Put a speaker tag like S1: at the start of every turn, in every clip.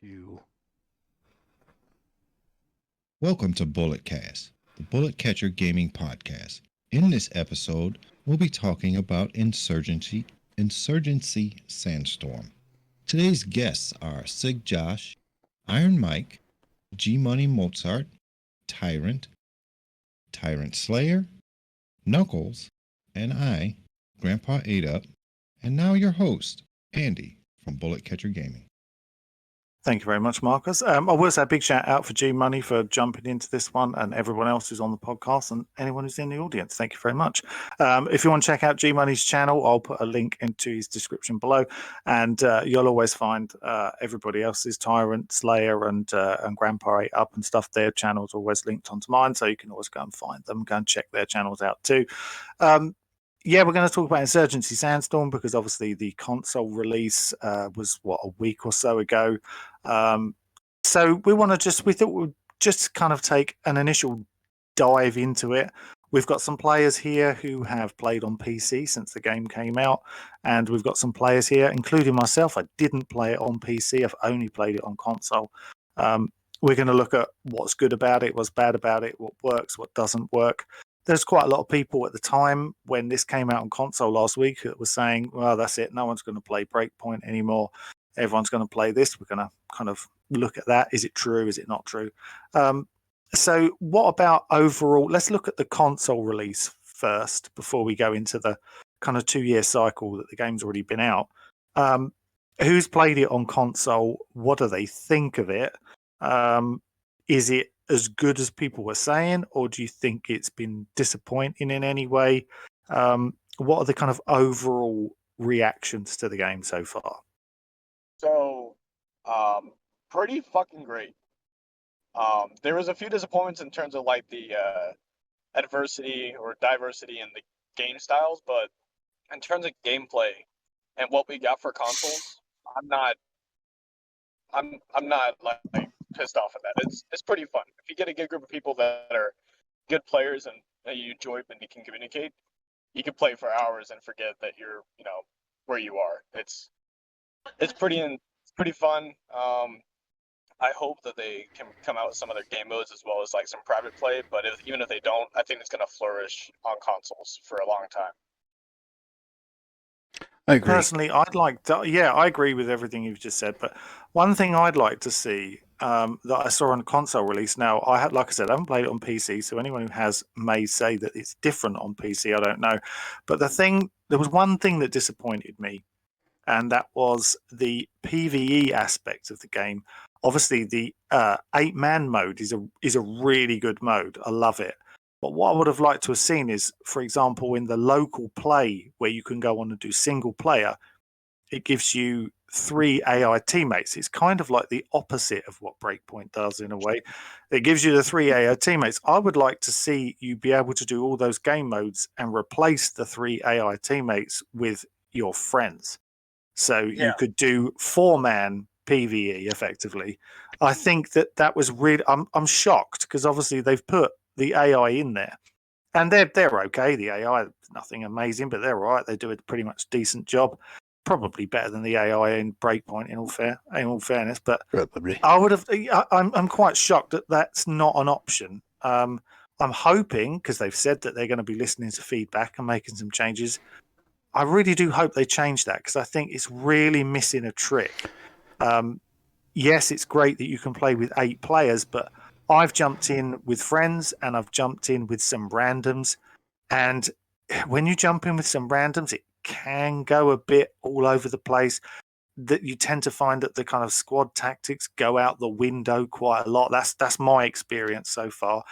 S1: 2.
S2: Welcome to Bulletcast, the Bullet Catcher Gaming Podcast. In this episode, we'll be talking about Insurgency Sandstorm. Today's guests are Sig Josh, Iron Mike, G Money Mozart, Tyrant Slayer, Knuckles, and I, Grandpa 8up, and now your host, Andy from Bullet Catcher Gaming.
S3: Thank you very much, Marcus. I will say a big shout out for G Money for jumping into this one, and everyone else who's on the podcast and anyone who's in the audience. Thank you very much. If you want to check out G Money's channel, I'll put a link into his description below, and you'll always find everybody else's Tyrant, Slayer, and Grandpa 8up and stuff. Their channels are always linked onto mine, so you can always go and find them. Go and check their channels out too. Yeah, we're going to talk about Insurgency Sandstorm because obviously the console release was a week or so ago. So we thought we'd just kind of take an initial dive into it. We've got some players here who have played on PC since the game came out, and we've got some players here, including myself. I didn't play it on PC. I've only played it on console. We're going to look at what's good about it, what's bad about it, what works, what doesn't work. There's quite a lot of people at the time when this came out on console last week that were saying, well, that's it. No one's going to play Breakpoint anymore. Everyone's going to play this. We're going to kind of look at that. Is it true? Is it not true? So what about overall? Let's look at the console release first before we go into the kind of 2-year cycle that the game's already been out. Who's played it on console? What do they think of it? Is it as good as people were saying, or do you think it's been disappointing in any way? What are the kind of overall reactions to the game so far?
S4: So, pretty fucking great. There was a few disappointments in terms of like the adversity or diversity in the game styles, but in terms of gameplay and what we got for consoles, I'm not like pissed off at that. It's pretty fun. If you get a good group of people that are good players and you enjoy and you can communicate, you can play for hours and forget that you're, where you are. It's pretty fun. I hope that they can come out with some other game modes as well as like some private play, but even if they don't, I think it's going to flourish on consoles for a long time.
S3: I agree. Personally, I agree with everything you've just said, but one thing I'd like to see that I saw on console release. Now, like I said, I haven't played it on PC, so anyone who has may say that it's different on PC. I don't know, but there was one thing that disappointed me, and that was the PvE aspect of the game. Obviously, the 8-man mode is a really good mode. I love it. But what I would have liked to have seen is, for example, in the local play where you can go on and do single player, it gives you 3 AI teammates. It's kind of like the opposite of what Breakpoint does in a way. It gives you the 3 AI teammates. I would like to see you be able to do all those game modes and replace the 3 AI teammates with your friends. So you could do 4-man PvE effectively. I think that was really. I'm shocked because obviously they've put the AI in there, and they're okay. The AI, nothing amazing, but they're all right. They do a pretty much decent job, probably better than the AI in Breakpoint. In all fairness, but
S1: probably.
S3: I'm quite shocked that that's not an option. I'm hoping because they've said that they're going to be listening to feedback and making some changes. I really do hope they change that because I think it's really missing a trick. Yes, it's great that you can play with 8 players, but I've jumped in with friends and I've jumped in with some randoms. And when you jump in with some randoms, it can go a bit all over the place. That you tend to find that the kind of squad tactics go out the window quite a lot. That's my experience so far.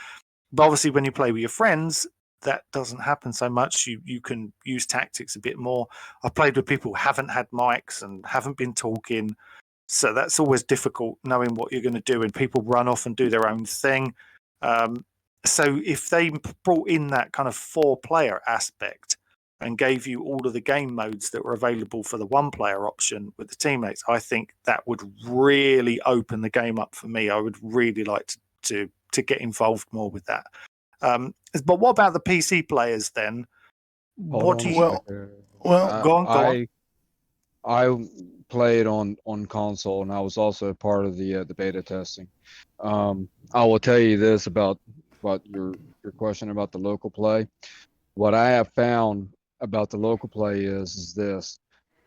S3: But obviously, when you play with your friends, that doesn't happen so much. You can use tactics a bit more. I've played with people who haven't had mics and haven't been talking. So that's always difficult knowing what you're going to do, and people run off and do their own thing. So if they brought in that kind of 4-player aspect and gave you all of the game modes that were available for the 1-player option with the teammates, I think that would really open the game up for me. I would really like to get involved more with that. But what about the PC players then? What do you?
S5: Well,
S3: go on.
S5: I
S1: play it on console, and I was also part of the beta testing. I will tell you this about your question about the local play. What I have found about the local play is this.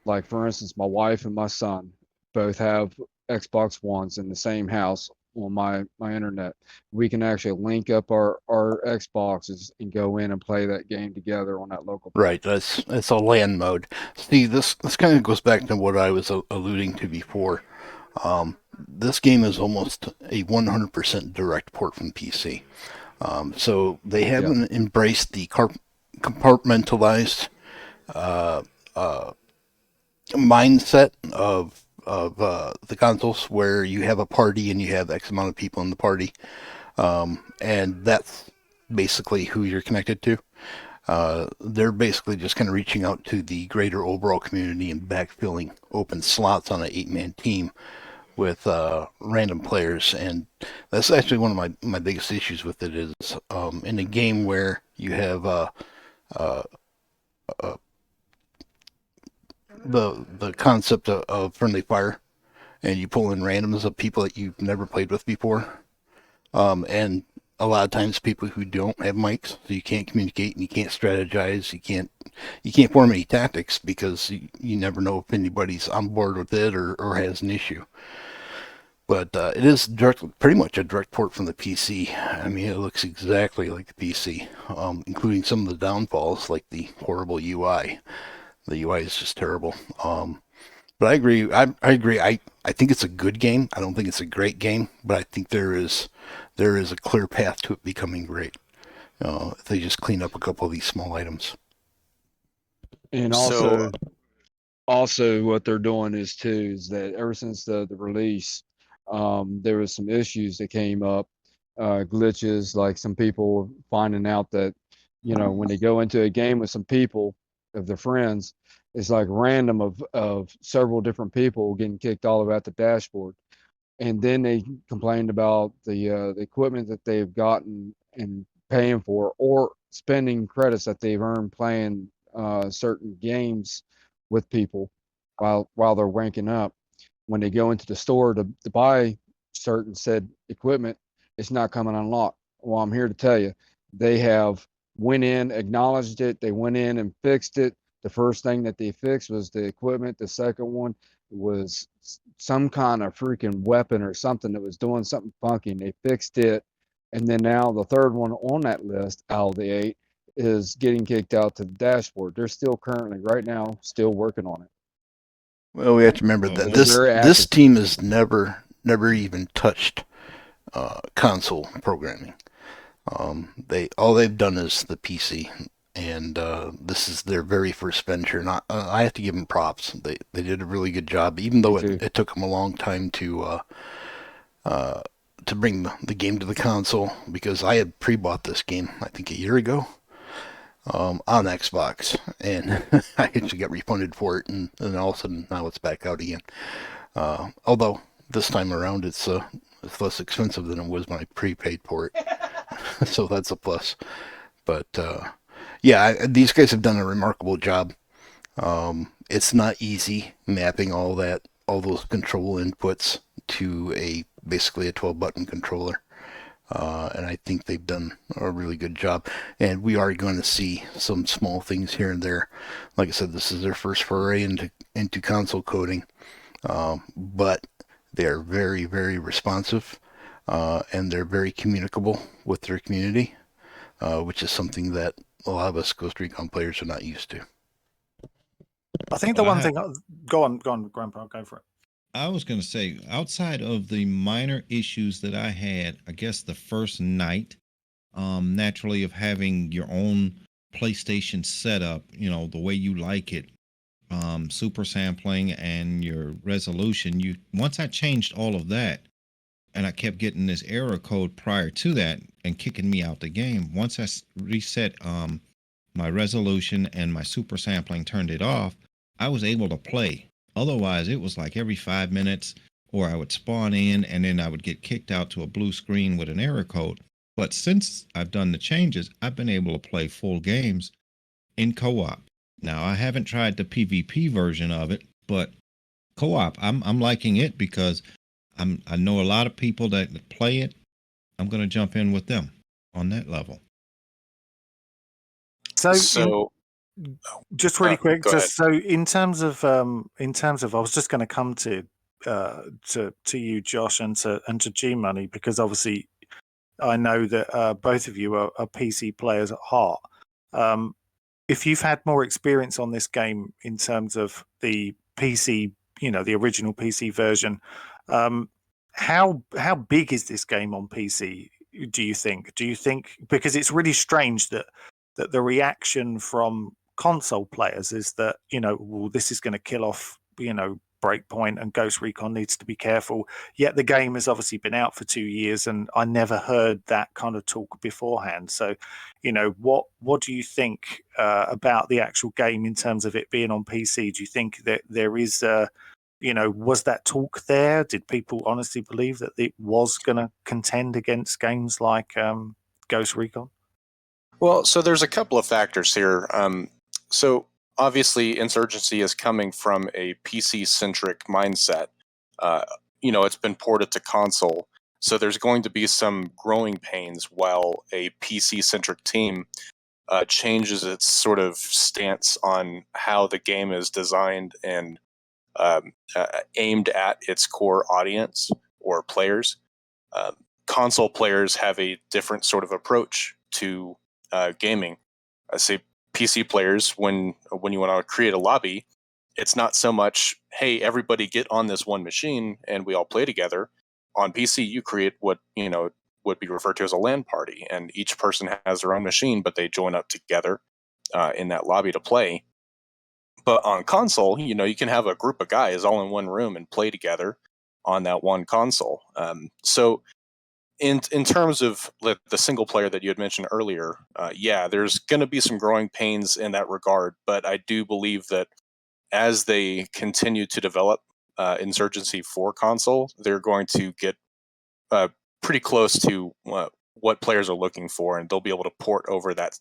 S1: Like, for instance, my wife and my son both have Xbox Ones in the same house on my internet. We can actually link up our Xboxes and go in and play that game together on that local play.
S5: Right, that's a LAN mode. See, this kind of goes back to what I was alluding to before. This game is almost a 100% direct port from PC. So they
S1: Yeah.
S5: haven't embraced the compartmentalized mindset of the consoles, where you have a party and you have X amount of people in the party, and that's basically who you're connected to. They're basically just kind of reaching out to the greater overall community and backfilling open slots on an 8-man team with random players, and that's actually one of my biggest issues with it is in a game where you have the concept of friendly fire, and you pull in randoms of people that you've never played with before, and a lot of times people who don't have mics, so you can't communicate and you can't strategize, you can't form any tactics because you never know if anybody's on board with it or has an issue. But it is pretty much a direct port from the PC. I mean, it looks exactly like the PC, including some of the downfalls, like the horrible UI. The UI is just terrible. But I agree. I agree. I think it's a good game. I don't think it's a great game, but I think there is a clear path to it becoming great. If they just clean up a couple of these small items.
S1: And also what they're doing is that ever since the release, there was some issues that came up, glitches, like some people finding out that, when they go into a game with some people of their friends, it's like random of several different people getting kicked all about the dashboard. And then they complained about the equipment that they've gotten and paying for, or spending credits that they've earned playing certain games with people while they're ranking up. When they go into the store to buy certain said equipment, it's not coming unlocked. Well, I'm here to tell you, they have went in, acknowledged it. They went in and fixed it. The first thing that they fixed was the equipment. The second one was some kind of freaking weapon or something that was doing something funky, and they fixed it. And then now the third one on that list out of the 8 is getting kicked out to the dashboard. They're still currently, right now, still working on it.
S5: Well, we have to remember that this team has never even touched console programming. All they've done is the PC, and this is their very first venture. And I have to give them props. They did a really good job, even though it took them a long time to bring the game to the console, because I had pre-bought this game I think a year ago on Xbox, and I actually got refunded for it, and all of a sudden now it's back out again. Although this time around it's less expensive than it was when I prepaid for it, so that's a plus. But yeah, these guys have done a remarkable job. It's not easy mapping all those control inputs to basically a 12-button controller. And I think they've done a really good job. And we are going to see some small things here and there. Like I said, this is their first foray into console coding. But they're very, very responsive. And they're very communicable with their community, which is something that a lot of us Ghost Recon players are not used to.
S3: I think the one thing... Go on, Grandpa, go for it.
S2: I was going to say, outside of the minor issues that I had, I guess the first night, naturally, of having your own PlayStation setup, the way you like it, super sampling and your resolution, once I changed all of that, and I kept getting this error code prior to that and kicking me out the game. Once I reset my resolution and my super sampling, turned it off, I was able to play. Otherwise, it was like every 5 minutes, or I would spawn in and then I would get kicked out to a blue screen with an error code. But since I've done the changes, I've been able to play full games in co-op. Now, I haven't tried the PvP version of it, but co-op. I'm liking it because I know a lot of people that play it. I'm going to jump in with them on that level.
S3: So,
S6: So
S3: just really quick,
S6: go ahead.
S3: just so in terms of, I was just going to come to you, Josh, and to G Money, because obviously I know that both of you are PC players at heart. If you've had more experience on this game in terms of the PC, the original PC version, how big is this game on PC? Do you think? Because it's really strange that the reaction from console players is that well, this is going to kill off Breakpoint, and Ghost Recon needs to be careful. Yet the game has obviously been out for 2 years, and I never heard that kind of talk beforehand. So, what do you think about the actual game in terms of it being on PC? Do you think that there is, was that talk there? Did people honestly believe that it was going to contend against games like Ghost Recon?
S6: Well, so there's a couple of factors here. So obviously, Insurgency is coming from a PC-centric mindset. It's been ported to console, so there's going to be some growing pains while a PC-centric team changes its sort of stance on how the game is designed and aimed at its core audience or players. Console players have a different sort of approach to gaming. I say PC players, when you want to create a lobby, it's not so much, hey, everybody get on this one machine and we all play together. On PC, you create what would be referred to as a LAN party, and each person has their own machine, but they join up together in that lobby to play. But on console, you can have a group of guys all in one room and play together on that one console. So in terms of the single player that you had mentioned earlier, there's going to be some growing pains in that regard. But I do believe that as they continue to develop Insurgency for console, they're going to get pretty close to what players are looking for, and they'll be able to port over that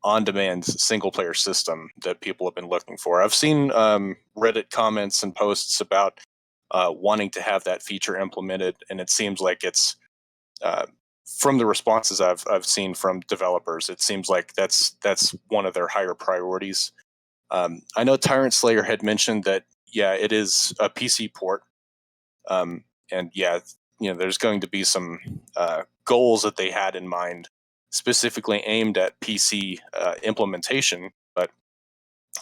S6: on-demand single-player system that people have been looking for. I've seen Reddit comments and posts about wanting to have that feature implemented, and it seems like it's from the responses I've seen from developers, it seems like that's one of their higher priorities. I know Tyrant Slayer had mentioned that it is a PC port, and there's going to be some goals that they had in mind specifically aimed at PC implementation, but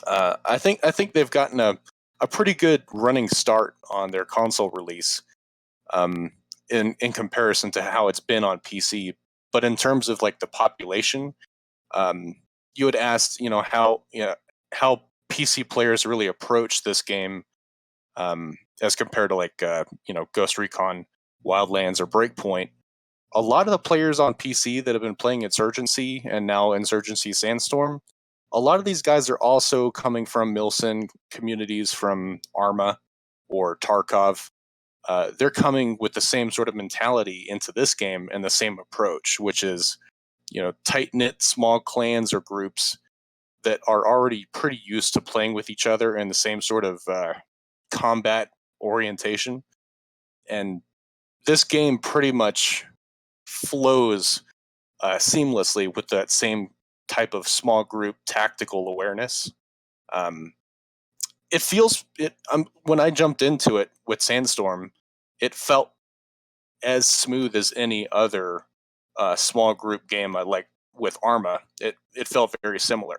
S6: I think they've gotten a pretty good running start on their console release in comparison to how it's been on PC. But in terms of like the population, you had asked, how PC players really approach this game as compared to like Ghost Recon, Wildlands, or Breakpoint. A lot of the players on PC that have been playing Insurgency and now Insurgency Sandstorm, a lot of these guys are also coming from Milsim communities from Arma or Tarkov. They're coming with the same sort of mentality into this game and the same approach, which is, tight-knit small clans or groups that are already pretty used to playing with each other in the same sort of combat orientation. And this game pretty much flows seamlessly with that same type of small group tactical awareness. It feels when I jumped into it with Sandstorm, it felt as smooth as any other small group game I like with Arma. It felt very similar.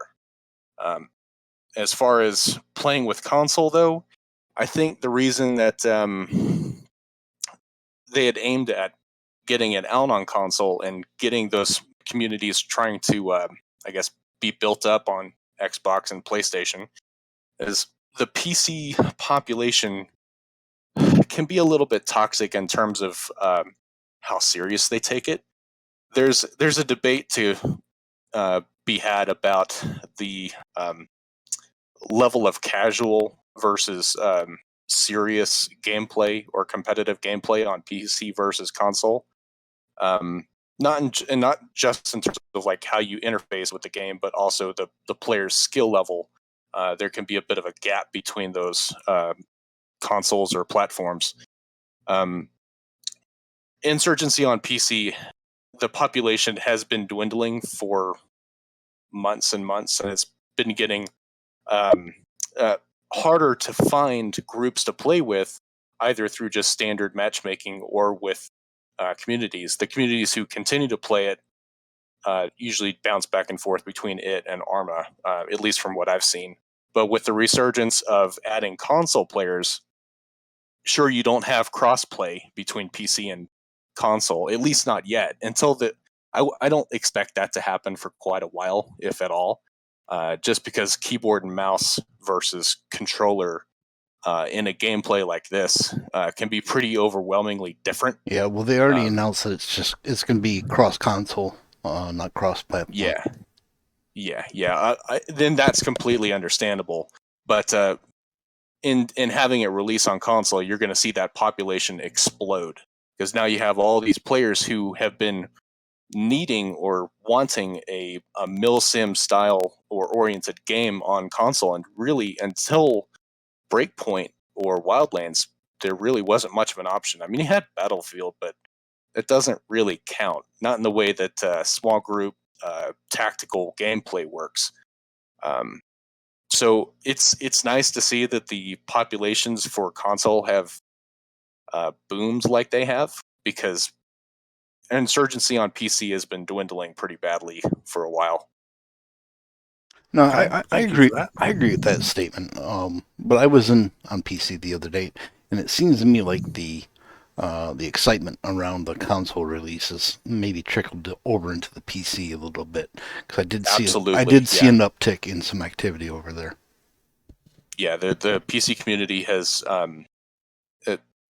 S6: As far as playing with console, though, I think the reason that they had aimed at getting it out on console and getting those communities trying to, be built up on Xbox and PlayStation is the PC population can be a little bit toxic in terms of how serious they take it. There's a debate to be had about the level of casual versus serious gameplay or competitive gameplay on PC versus console. Not just in terms of like how you interface with the game, but also the player's skill level there can be a bit of a gap between those consoles or platforms. Insurgency on PC, the population has been dwindling for months and months, and it's been getting harder to find groups to play with, either through just standard matchmaking or with communities. The communities who continue to play it usually bounce back and forth between it and Arma, at least from what I've seen. But with the resurgence of adding console players, sure, you don't have crossplay between PC and console, at least not yet. I don't expect that to happen for quite a while, if at all. Just because keyboard and mouse versus controller in a gameplay like this can be pretty overwhelmingly different.
S5: Yeah, well, they already announced that it's going to be cross console, not cross platform.
S6: Yeah. Then that's completely understandable. But in having it release on console, you're going to see that population explode, because now you have all these players who have been needing or wanting a milsim style or oriented game on console, and really until Breakpoint or Wildlands, there really wasn't much of an option. I mean, you had Battlefield, but it doesn't really count, not in the way that small group tactical gameplay works. So it's nice to see that the populations for console have boomed like they have, because Insurgency on PC has been dwindling pretty badly for a while.
S5: No,
S3: Okay,
S5: I
S3: thank you
S5: agree.
S3: for that.
S5: I agree with that statement. But I was on PC the other day, and it seems to me like the excitement around the console releases maybe trickled over into the PC a little bit, because I did see an uptick in some activity over there.
S6: Yeah, the PC community has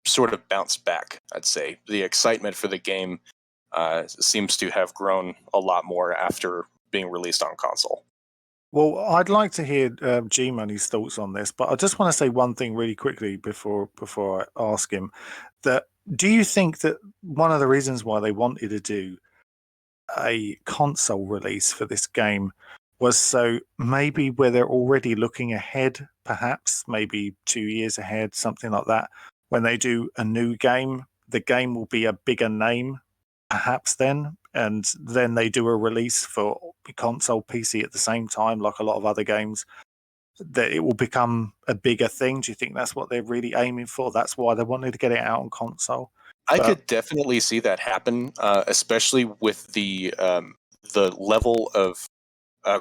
S6: sort of bounced back, I'd say. The excitement for the game seems to have grown a lot more after being released on console.
S3: Well, I'd like to hear G Money's thoughts on this, but I just want to say one thing really quickly before I ask him. That do you think that one of the reasons why they wanted to do a console release for this game was so maybe where they're already looking ahead, perhaps maybe 2 years ahead, something like that, when they do a new game, the game will be a bigger name, perhaps then, and then they do a release for console PC at the same time, like a lot of other games, that it will become a bigger thing? Do you think that's what they're really aiming for? That's why they wanted to get it out on console?
S6: I could definitely see that happen, especially with the level of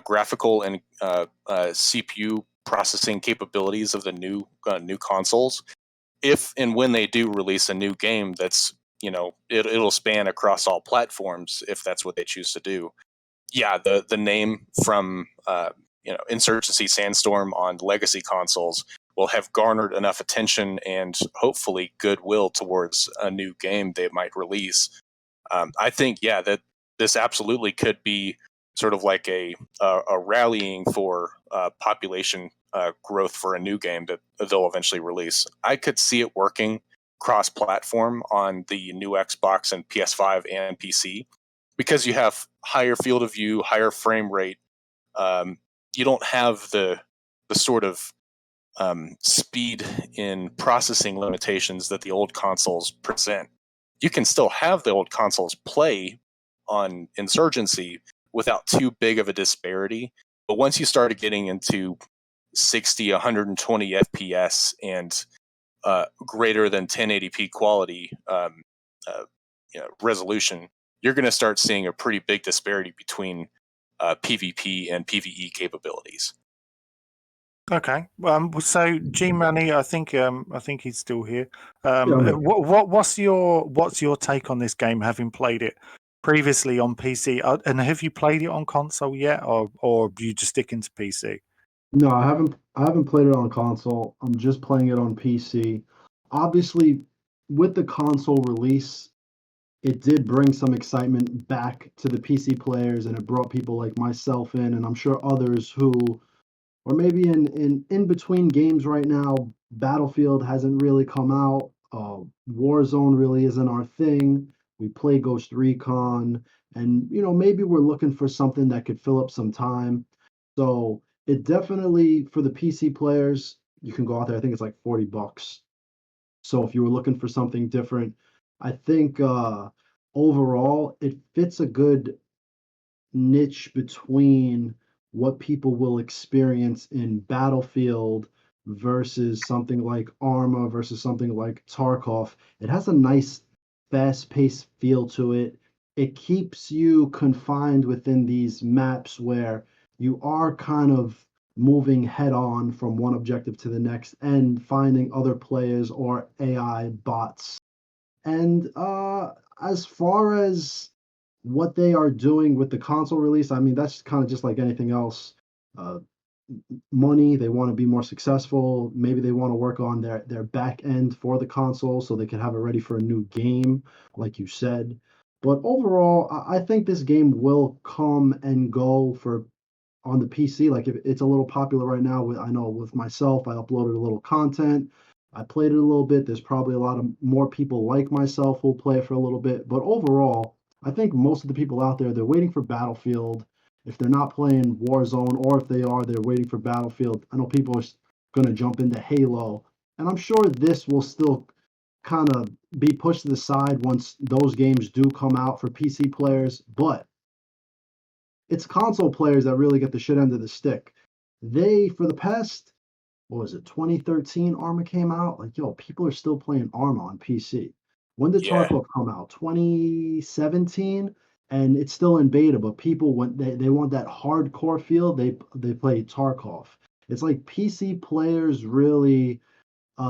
S6: graphical and CPU processing capabilities of the new consoles. If and when they do release a new game, that's it'll span across all platforms, if that's what they choose to do. Yeah, the name from Insurgency Sandstorm on legacy consoles will have garnered enough attention and hopefully goodwill towards a new game they might release. I think, that this absolutely could be sort of like a rallying for population growth for a new game that they'll eventually release. I could see it working cross-platform on the new Xbox and PS5 and PC, because you have higher field of view, higher frame rate. You don't have the sort of speed in processing limitations that the old consoles present. You can still have the old consoles play on Insurgency without too big of a disparity. But once you started getting into 60, 120 FPS and greater than 1080p quality resolution, you're going to start seeing a pretty big disparity between PvP and PvE capabilities.
S3: Okay. So G Money, I think he's still here.
S7: I'm here.
S3: What's your take on this game, having played it previously on PC? And have you played it on console yet, or you just sticking to PC?
S7: No, I haven't played it on console. I'm just playing it on PC. Obviously, with the console release, it did bring some excitement back to the PC players, and it brought people like myself in, and I'm sure others who or maybe in between games right now. Battlefield hasn't really come out. Warzone really isn't our thing. We play Ghost Recon, and maybe we're looking for something that could fill up some time. So it definitely, for the PC players, you can go out there. I think it's like $40. So if you were looking for something different, I think overall it fits a good niche between what people will experience in Battlefield versus something like Arma versus something like Tarkov. It has a nice fast-paced feel to it. It keeps you confined within these maps where you are kind of moving head on from one objective to the next and finding other players or AI bots. And as far as what they are doing with the console release, I mean, that's kind of just like anything else. Uh, Money, they want to be more successful. Maybe they want to work on their back end for the console so they can have it ready for a new game, like you said. But overall, I think this game will come and go for on the PC. Like if it's a little popular right now, with I know with myself, I uploaded a little content. I played it a little bit. There's probably a lot of more people like myself who'll play it for a little bit. But overall, I think most of the people out there, they're waiting for Battlefield. If they're not playing Warzone, or if they are, they're waiting for Battlefield. I know people are going to jump into Halo, and I'm sure this will still kind of be pushed to the side once those games do come out for PC players. But it's console players that really get the shit end of the stick. They, for the past, what was it, 2013 Arma came out? Like, yo, people are still playing Arma on PC. When did
S6: Yeah.
S7: Tarkov come out? 2017? And it's still in beta, but people, when they want that hardcore feel, they play Tarkov. It's like PC players really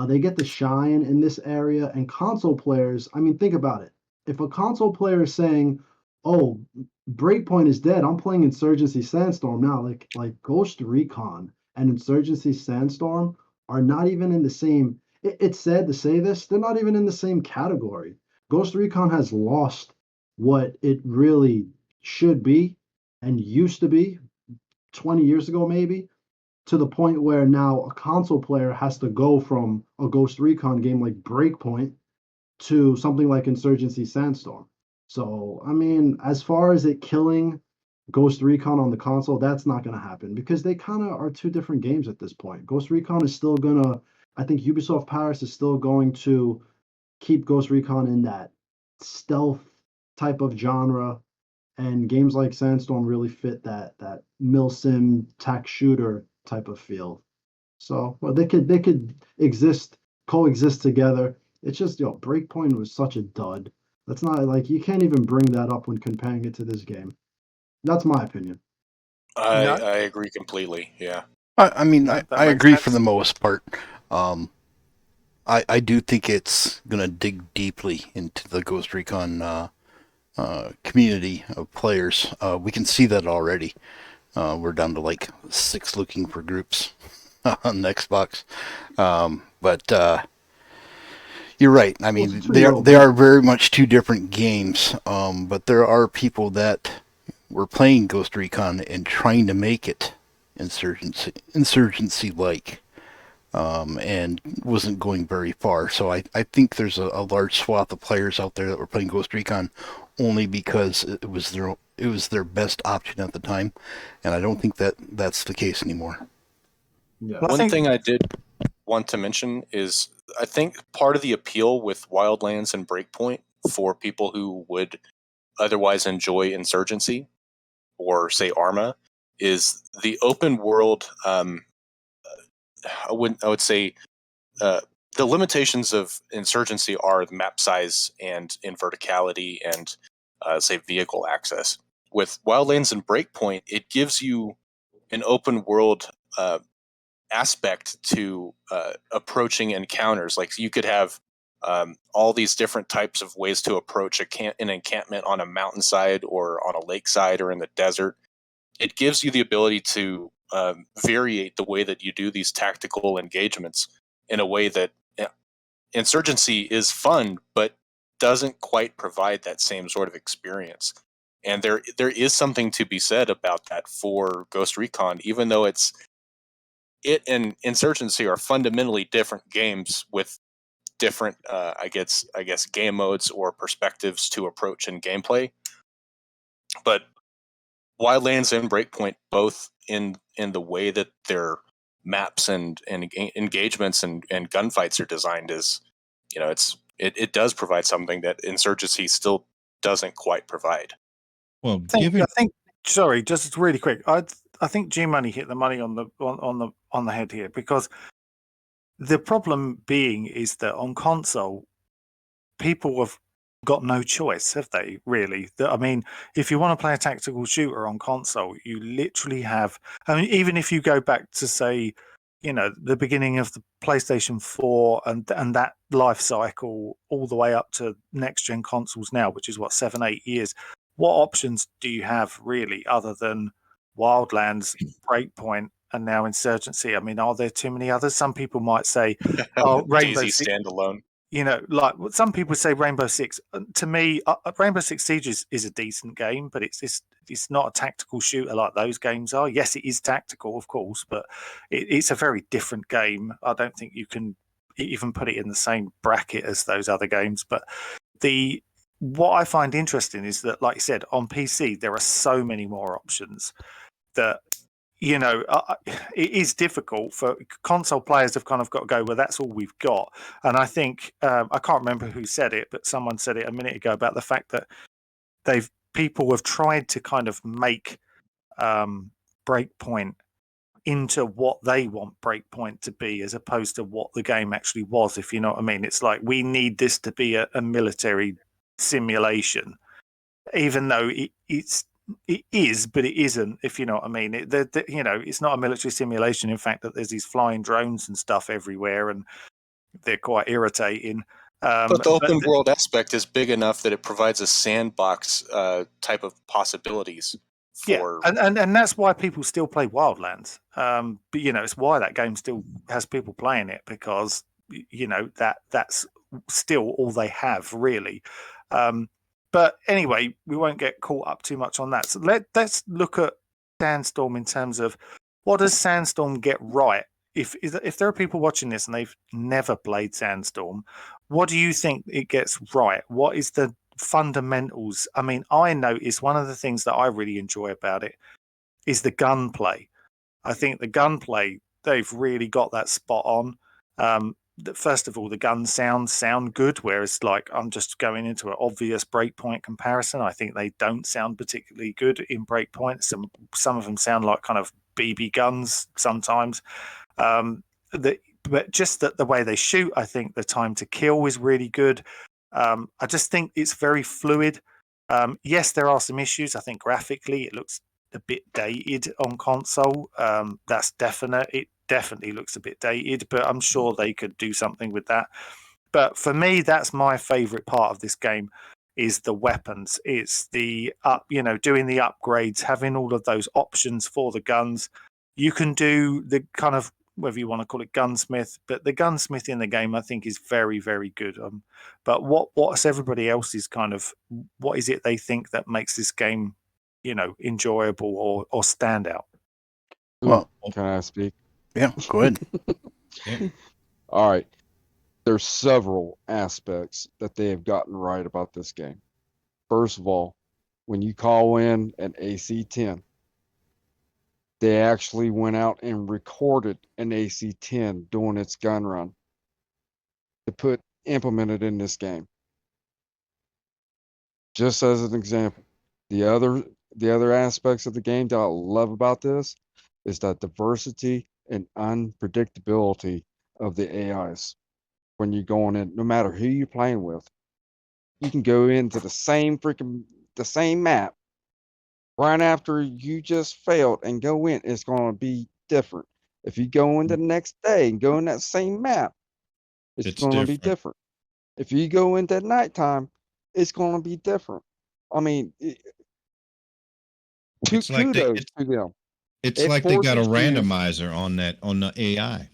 S7: they get the shine in this area, and console players, I mean, think about it. If a console player is saying, "Oh, Breakpoint is dead. I'm playing Insurgency Sandstorm now," like Ghost Recon and Insurgency Sandstorm are not even in the same. It's sad to say this, they're not even in the same category. Ghost Recon has lost what it really should be and used to be 20 years ago, maybe, to the point where now a console player has to go from a Ghost Recon game like Breakpoint to something like Insurgency Sandstorm. So, I mean, as far as it killing Ghost Recon on the console, that's not going to happen because they kind of are two different games at this point. Ghost Recon is still going to, I think Ubisoft Paris is still going to keep Ghost Recon in that stealth type of genre, and games like Sandstorm really fit that milsim tac shooter type of feel. So, well, they could coexist together. It's just, Breakpoint was such a dud. That's not like you can't even bring that up when comparing it to this game. That's my opinion.
S3: No.
S6: I agree completely. Yeah.
S5: I mean,
S3: That
S5: I
S3: makes
S5: agree
S3: sense.
S5: for the most part. I do think it's going to dig deeply into the Ghost Recon community of players. We can see that already. We're down to like 6 looking for groups on Xbox. But you're right. I mean,
S7: it's a pretty low
S5: they are
S7: bar.
S5: very much two different games. But there are people that were playing Ghost Recon and trying to make it insurgency like. And wasn't going very far. So I think there's a large swath of players out there that were playing Ghost Recon only because it was their best option at the time, and I don't think that's the case anymore.
S7: Yeah.
S3: Well, I
S6: One
S3: think
S6: thing I did want to mention is I think part of the appeal with Wildlands and Breakpoint for people who would otherwise enjoy Insurgency or say Arma is the open world. I would say the limitations of Insurgency are the map size and in verticality and say vehicle access. With Wildlands and Breakpoint, it gives you an open world aspect to approaching encounters. Like you could have all these different types of ways to approach an encampment on a mountainside or on a lakeside or in the desert. It gives you the ability to variate the way that you do these tactical engagements in a way that Insurgency is fun, but doesn't quite provide that same sort of experience. And there is something to be said about that for Ghost Recon, even though it and Insurgency are fundamentally different games with different, I guess, game modes or perspectives to approach in gameplay. But Wildlands and Breakpoint both in the way that their maps and engagements and gunfights are designed is, it does provide something that Insurgency still doesn't quite provide.
S2: Well,
S3: I think. Sorry, just really quick. I think G Money hit the money on the head here, because the problem being is that on console, people have got no choice, have they? Really? I mean, if you want to play a tactical shooter on console, you literally have. I mean, even if you go back to, say, the beginning of the PlayStation 4 and that life cycle all the way up to next gen consoles now, which is what, 7-8 years. What options do you have really other than Wildlands, Breakpoint, and now Insurgency? I mean, are there too many others? Some people might say, "Oh, Rainbow
S6: DayZ
S3: Six."
S6: standalone.
S3: Like some people say Rainbow Six. To me, Rainbow Six Siege is a decent game, but it's not a tactical shooter like those games are. Yes, it is tactical, of course, but it's a very different game. I don't think you can even put it in the same bracket as those other games. But what I find interesting is that, like you said, on PC there are so many more options that it is difficult for console players. Have kind of got to go, well, that's all we've got. And I think I can't remember who said it, but someone said it a minute ago about the fact that people have tried to kind of make Breakpoint into what they want Breakpoint to be, as opposed to what the game actually was, if you know what I mean. It's like, we need this to be a military simulation, even though it is, but it isn't, if you know what I mean. It's not a military simulation. In fact, that there's these flying drones and stuff everywhere, and they're quite irritating.
S6: But the open world aspect is big enough that it provides a sandbox type of possibilities.
S3: And that's why people still play Wildlands. But it's why that game still has people playing it, because that's still all they have, really. But anyway, we won't get caught up too much on that. So let's look at Sandstorm in terms of, what does Sandstorm get right? If there are people watching this and they've never played Sandstorm, what do you think it gets right? What is the fundamentals? I mean, I notice one of the things that I really enjoy about it is the gunplay. I think the gunplay, they've really got that spot on. First of all, the gun sound good, whereas, like, I'm just going into an obvious Breakpoint comparison. I think they don't sound particularly good in Breakpoint. Some of them sound like kind of BB guns sometimes. But just that the way they shoot, I think the time to kill is really good. I just think it's very fluid. Yes, there are some issues. I think graphically it looks a bit dated on console. That's definite. It definitely looks a bit dated, but I'm sure they could do something with that. But for me, that's my favorite part of this game, is the weapons. It's the doing the upgrades, having all of those options for the guns. You can do the kind of, whether you want to call it gunsmith, but the gunsmith in the game, I think, is very, very good. But what's everybody else's kind of, what is it they think that makes this game, enjoyable or stand out?
S5: Well,
S1: Can I speak?
S5: yeah, go ahead.
S1: All right. There's several aspects that they have gotten right about this game. First of all, when you call in an AC-10, they actually went out and recorded an AC-10 doing its gun run to implemented in this game. Just as an example, the other aspects of the game that I love about this is that diversity and unpredictability of the AIs. When you're going in, no matter who you're playing with, you can go into the same map right after you just failed and go in. It's going to be different. If you go in the next day and go in that same map, it's going to be different. If you go into at nighttime, it's going to be different. I mean, kudos to them.
S2: It's like they got a randomizer on the AI.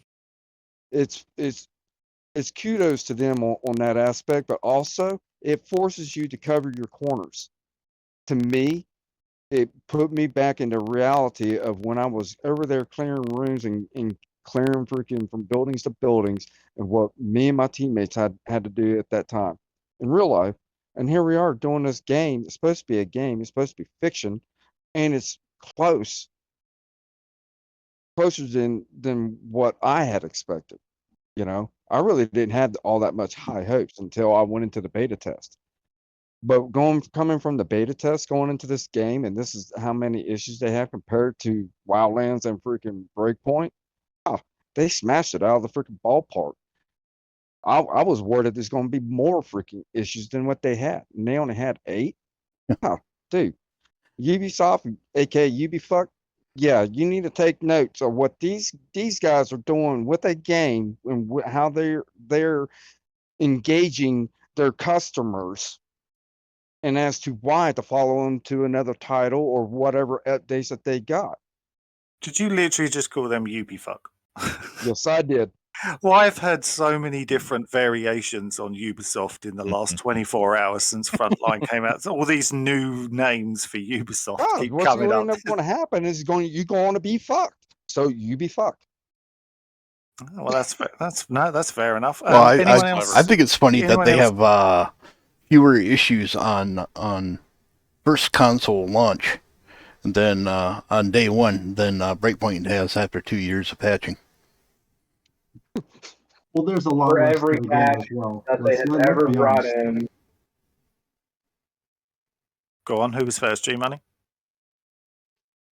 S1: It's kudos to them on that aspect, but also it forces you to cover your corners. To me, it put me back into reality of when I was over there clearing rooms and clearing freaking from buildings to buildings, and what me and my teammates had to do at that time in real life. And here we are doing this game. It's supposed to be a game. It's supposed to be fiction, and it's close. closer than what I had expected. You know, I really didn't have all that much high hopes until I went into the beta test. But coming from the beta test going into this game, and this is how many issues they have compared to Wildlands and freaking Breakpoint. Oh, they smashed it out of the freaking ballpark. I was worried that there's going to be more freaking issues than what they had, and they only had 8. Oh, dude, Ubisoft, aka Ubifuck, yeah, you need to take notes of what these guys are doing with a game and how they're engaging their customers, and as to why to follow them to another title or whatever updates that they got.
S3: Did you literally just call them Ubifuck?
S1: Yes, I did.
S3: Well, I've heard so many different variations on Ubisoft in the last 24 hours since Frontline came out. All these new names for Ubisoft
S1: Oh,
S3: keep
S1: what's
S3: coming
S1: going
S3: up.
S1: to happen is you're going to be fucked. So you be fucked.
S3: Well, that's fair enough.
S5: Well,
S3: Anyone else?
S5: I think it's funny that
S3: Anyone
S5: they
S3: else?
S5: have fewer issues on first console launch than on day one than Breakpoint has after 2 years of patching.
S7: Well, there's a lot
S8: For
S7: less
S8: every
S7: to the game
S8: patch
S7: as well.
S8: that they have
S7: Let's
S8: ever
S7: be
S8: brought
S7: honest.
S8: in.
S3: Go on. Who was first? G Money.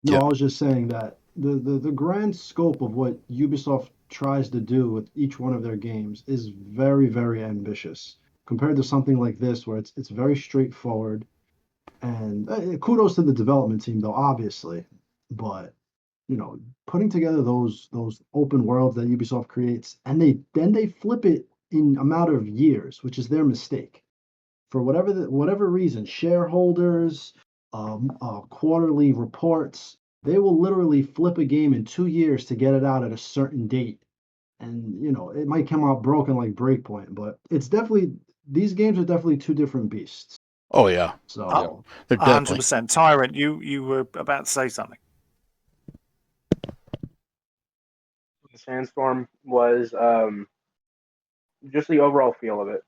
S7: No,
S5: Yeah.
S7: I was just saying that the grand scope of what Ubisoft tries to do with each one of their games is very, very ambitious compared to something like this where it's very straightforward. And kudos to the development team, though, obviously. But you know, putting together those open worlds that Ubisoft creates, and they flip it in a matter of years, which is their mistake. For whatever reason, shareholders, quarterly reports, they will literally flip a game in 2 years to get it out at a certain date. And you know, it might come out broken like Breakpoint, but it's definitely these games are definitely two different beasts.
S5: Oh yeah,
S7: So
S5: they're definitely.
S3: 100%. Tyrant, you were about to say something.
S8: The Sandstorm was just the overall feel of it.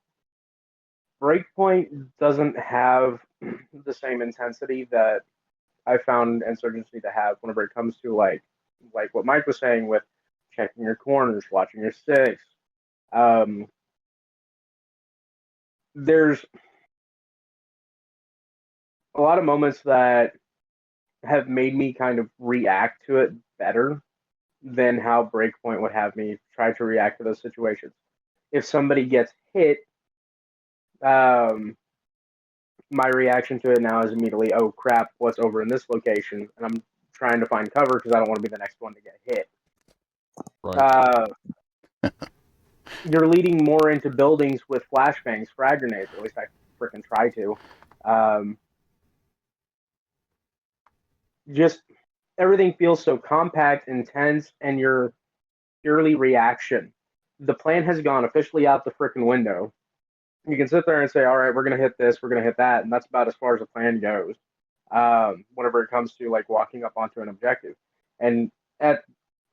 S8: Breakpoint doesn't have the same intensity that I found Insurgency to have whenever it comes to like what Mike was saying with checking your corners, watching your six. There's a lot of moments that have made me kind of react to it better than how Breakpoint would have me try to react to those situations. If somebody gets hit, my reaction to it now is immediately, oh crap, what's over in this location? And I'm trying to find cover because I don't want to be the next one to get hit.
S1: Right.
S8: You're leading more into buildings with flashbangs, frag grenades, or at least I freaking try to. Just everything feels so compact, intense, and you're purely reaction. The plan has gone officially out the freaking window. You can sit there and say, all right, we're going to hit this, we're going to hit that, and that's about as far as the plan goes whenever it comes to like walking up onto an objective. And at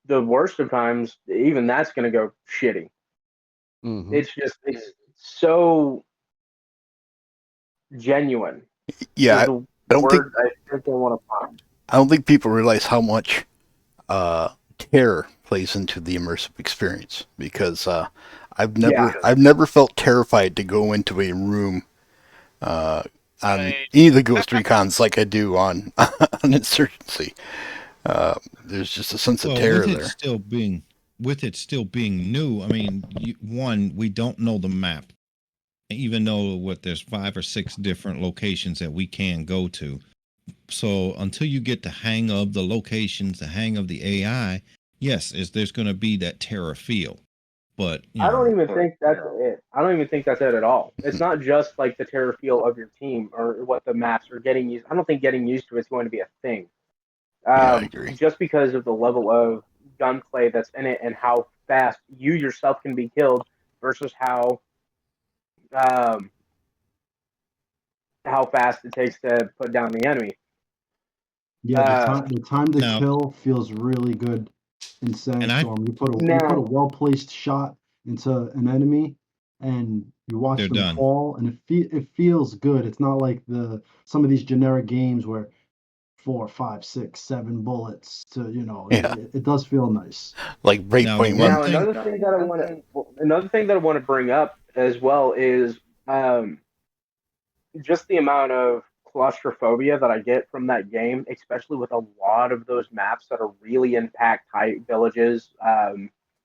S8: the worst of times, even that's going to go shitty.
S1: Mm-hmm.
S8: It's so genuine.
S5: Yeah,
S8: The
S5: I don't think
S8: word I think I want to find.
S5: I don't think people realize how much terror plays into the immersive experience because I've never felt terrified to go into a room on any of the Ghost Recons like I do on Insurgency. There's just a sense of terror there.
S2: With it still being new, I mean, we don't know the map, even though there's 5 or 6 different locations that we can go to. So until you get the hang of the locations, the hang of the AI, yes, there's going to be that terror feel. But
S8: I don't even think that's it. I don't even think that's it at all. It's not just like the terror feel of your team or what the maps are getting used. I don't think getting used to it's going to be a thing.
S5: I agree.
S8: Just because of the level of gunplay that's in it and how fast you yourself can be killed versus how fast it takes to put down the enemy.
S7: Yeah, the time to kill feels really good in Sandstorm. You put a well placed shot into an enemy, and you watch them fall, and it feels good. It's not like some of these generic games where 4, 5, 6, 7 bullets to,
S5: Yeah.
S7: it does feel nice.
S5: Like Breakpoint
S2: Now,
S8: Now,
S5: one.
S8: another thing that I want to bring up as well is just the amount of claustrophobia that I get from that game, especially with a lot of those maps that are really in packed tight villages.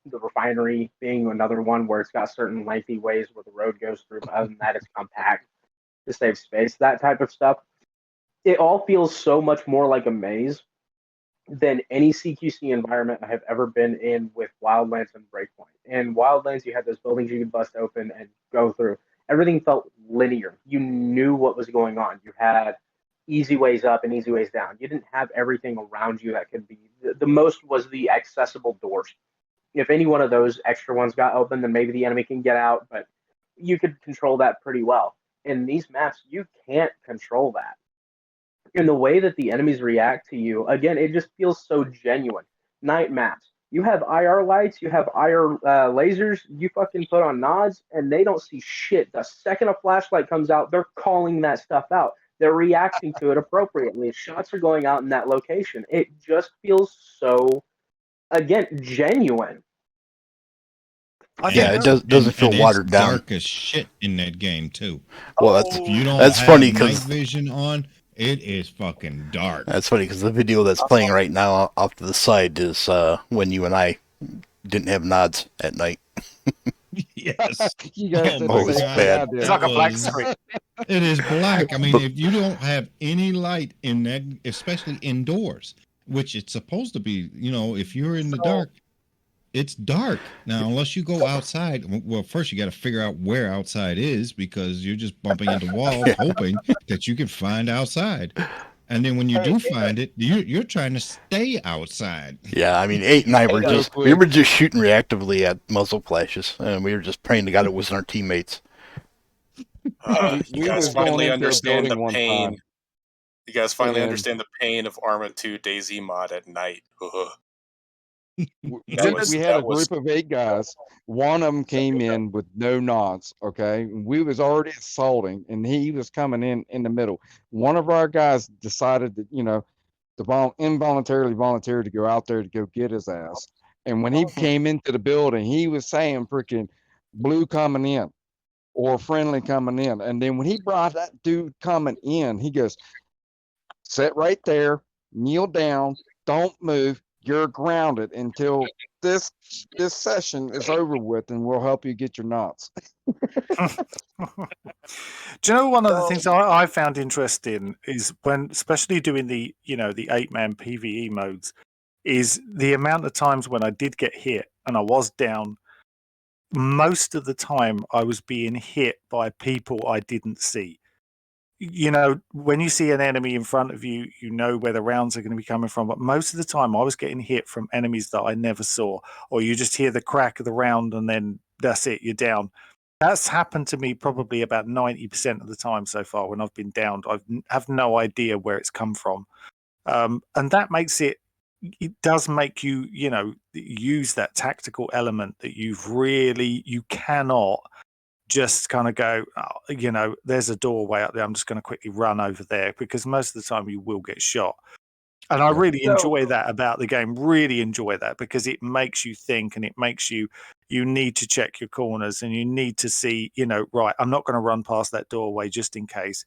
S8: The refinery being another one where it's got certain lengthy ways where the road goes through, but other than that, it's compact to save space. That type of stuff. It all feels so much more like a maze than any CQC environment I have ever been in with Wildlands and Breakpoint. In Wildlands, you had those buildings you could bust open and go through. Everything felt linear. You knew what was going on. You had easy ways up and easy ways down. You didn't have everything around you that could be. The most was the accessible doors. If any one of those extra ones got open, then maybe the enemy can get out, but you could control that pretty well. In these maps, you can't control that. And the way that the enemies react to you, again, it just feels so genuine. Night maps. You have IR lights, you have IR lasers, you fucking put on nods, and they don't see shit. The second a flashlight comes out, they're calling that stuff out. They're reacting to it appropriately. Shots are going out in that location. It just feels so, again, genuine.
S5: Yeah, it doesn't feel
S2: and
S5: watered
S2: it's
S5: down.
S2: dark as shit in that game too.
S5: Well,
S2: If you don't
S5: that's
S2: have
S5: funny
S2: night
S5: 'cause-
S2: vision on, it is fucking dark.
S5: That's funny because the video that's playing right now off to the side is when you and I didn't have nods at night.
S2: Yes.
S1: You guys did
S5: Oh,
S1: the
S5: it's
S1: same
S5: bad.
S1: thing I
S3: It's
S1: did.
S3: like a black
S2: was-
S3: screen.
S2: It is black. I mean,
S5: But-
S2: if you don't have any light in that, especially indoors, which it's supposed to be, if you're in the dark, it's dark. Now, unless you go outside, well, first you got to figure out where outside is because you're just bumping into walls, hoping that you can find outside. And then when you do find it, you're trying to stay outside.
S5: Yeah, I mean, 8 and I were
S1: Real
S5: just
S1: quick.
S5: shooting reactively at muzzle flashes, and we were just praying to God it wasn't our teammates.
S1: We
S6: You guys
S1: was going
S6: finally
S1: into a
S6: understand the
S1: building one
S6: pain.
S1: time.
S6: You guys finally
S1: And-
S6: understand the pain of Arma 2 DayZ mod at night.
S1: We
S6: was-
S1: we had
S6: that
S1: a
S6: was-
S1: group of 8 guys. One of them came in with no nods. Okay, we was already assaulting, and he was coming in the middle. One of our guys decided that involuntarily volunteered to go out there to go get his ass. And when he came into the building, he was saying freaking blue coming in or friendly coming in. And then when he brought that dude coming in, he goes, sit right there, kneel down, don't move. You're grounded until this session is over with, and we'll help you get your knots.
S3: Do you know one of the things I found interesting is when, especially doing the 8-man PVE modes, is the amount of times when I did get hit and I was down. Most of the time, I was being hit by people I didn't see. When you see an enemy in front of you, you know where the rounds are going to be coming from. But most of the time, I was getting hit from enemies that I never saw, or you just hear the crack of the round and then that's it, you're down. That's happened to me probably about 90% of the time so far when I've been downed. I have no idea where it's come from. And that makes it does make you, use that tactical element that you cannot just kind of go, there's a doorway up there. I'm just going to quickly run over there, because most of the time you will get shot. And I really enjoy that about the game. Really enjoy that, because it makes you think, and it makes you need to check your corners, and you need to see, right, I'm not going to run past that doorway just in case,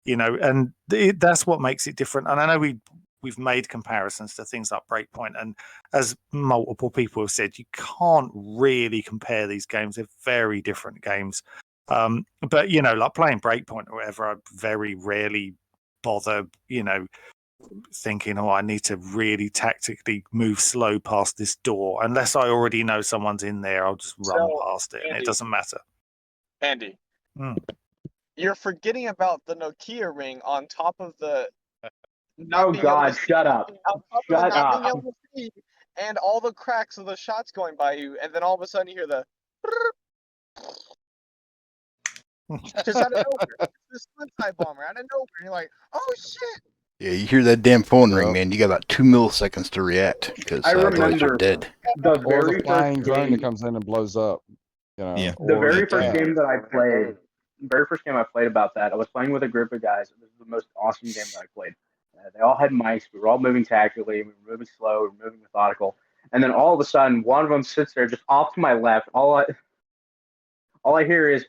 S3: and that's what makes it different. And I know we've made comparisons to things like Breakpoint, and as multiple people have said, you can't really compare these games. They're very different games. But like playing Breakpoint or whatever, I very rarely bother, thinking, I need to really tactically move slow past this door. Unless I already know someone's in there, I'll just run past it, and
S4: Andy,
S3: it doesn't matter.
S4: Andy,
S3: Mm.
S4: you're forgetting about the Nokia ring on top of the.
S8: Oh God, shut up. Shut
S4: Not
S8: up.
S4: being able to see, and all the cracks of the shots going by you, and then all of a sudden you hear the. Just out of nowhere. It's this suicide bomber out of nowhere. You're like, oh shit.
S5: Yeah, you hear that damn phone ring,
S1: Well-
S5: man. You got about 2 milliseconds to react because
S8: I
S5: otherwise you're
S8: remember-
S5: dead.
S8: The
S1: Or
S8: very
S1: the flying
S8: first
S1: drone
S8: game,
S1: that comes in and blows up.
S2: Yeah.
S8: the
S1: or
S8: very
S1: the
S8: first
S1: tank.
S8: game that I played, about that, I was playing with a group of guys. It was the most awesome game that I played. They all had mics. We were all moving tactically. We were moving slow. We were moving methodical. And then all of a sudden, one of them sits there just off to my left. All I hear is,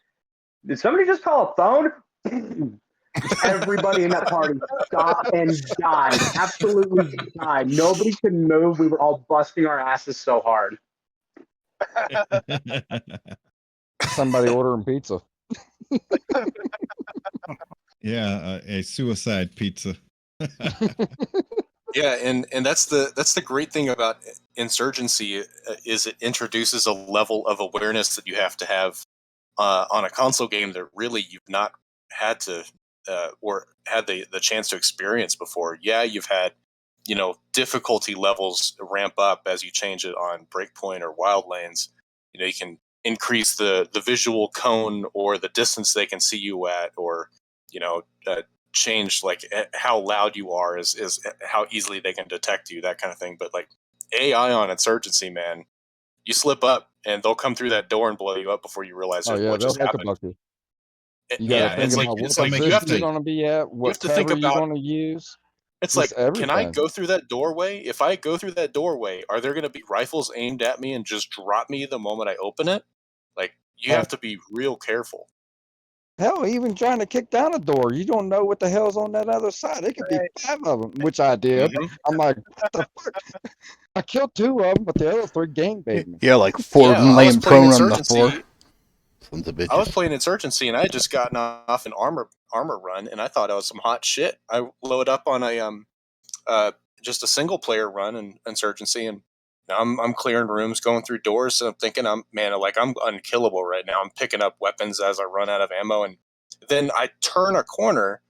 S8: "Did somebody just call a phone?" Everybody in that party stopped and died. Absolutely died. Nobody could move. We were all busting our asses so hard.
S1: Somebody ordering pizza.
S2: Yeah, a suicide pizza.
S6: Yeah, and that's the great thing about Insurgency is it introduces a level of awareness that you have to have on a console game that really you've not had to or had the chance to experience before. Yeah, you've had difficulty levels ramp up as you change it on Breakpoint or Wildlands. You can increase the visual cone or the distance they can see you at, or change like how loud you are is how easily they can detect you, that kind of thing. But like AI on Insurgency, man, you slip up and they'll come through that door and blow you up before you realize
S1: Oh yeah,
S6: what
S1: they'll
S6: just
S1: heck
S6: happened.
S1: about you. You
S6: Yeah,
S1: gotta think
S6: it's like
S1: about what
S6: it's like
S1: position
S6: you have
S1: you're
S6: to
S1: gonna be at,
S6: you
S1: what
S6: have to think
S1: cover you're
S6: about.
S1: gonna use.
S6: It's
S1: Just
S6: like, can I
S1: everything.
S6: go through that doorway? If I go through that doorway, are there going to be rifles aimed at me and just drop me the moment I open it? Like, you have to be real careful.
S1: Hell, even trying to kick down a door, you don't know what the hell's on that other side. It could be 5 of them, which I did.
S6: Mhm.
S1: I'm like, what the fuck? I killed 2 of them, but the other 3 gang baited me.
S5: Yeah, like 4 of
S6: Yeah,
S5: them
S6: I was
S5: laying
S6: playing
S5: prone on the floor.
S6: Insurgency.
S5: Sons of
S6: I was
S5: bitches.
S6: playing Insurgency, and I had just gotten off an armor run, and I thought I was some hot shit. I load up on a just a single player run in Insurgency, and I'm clearing rooms, going through doors. So I'm thinking, I'm unkillable right now. I'm picking up weapons as I run out of ammo, and then I turn a corner,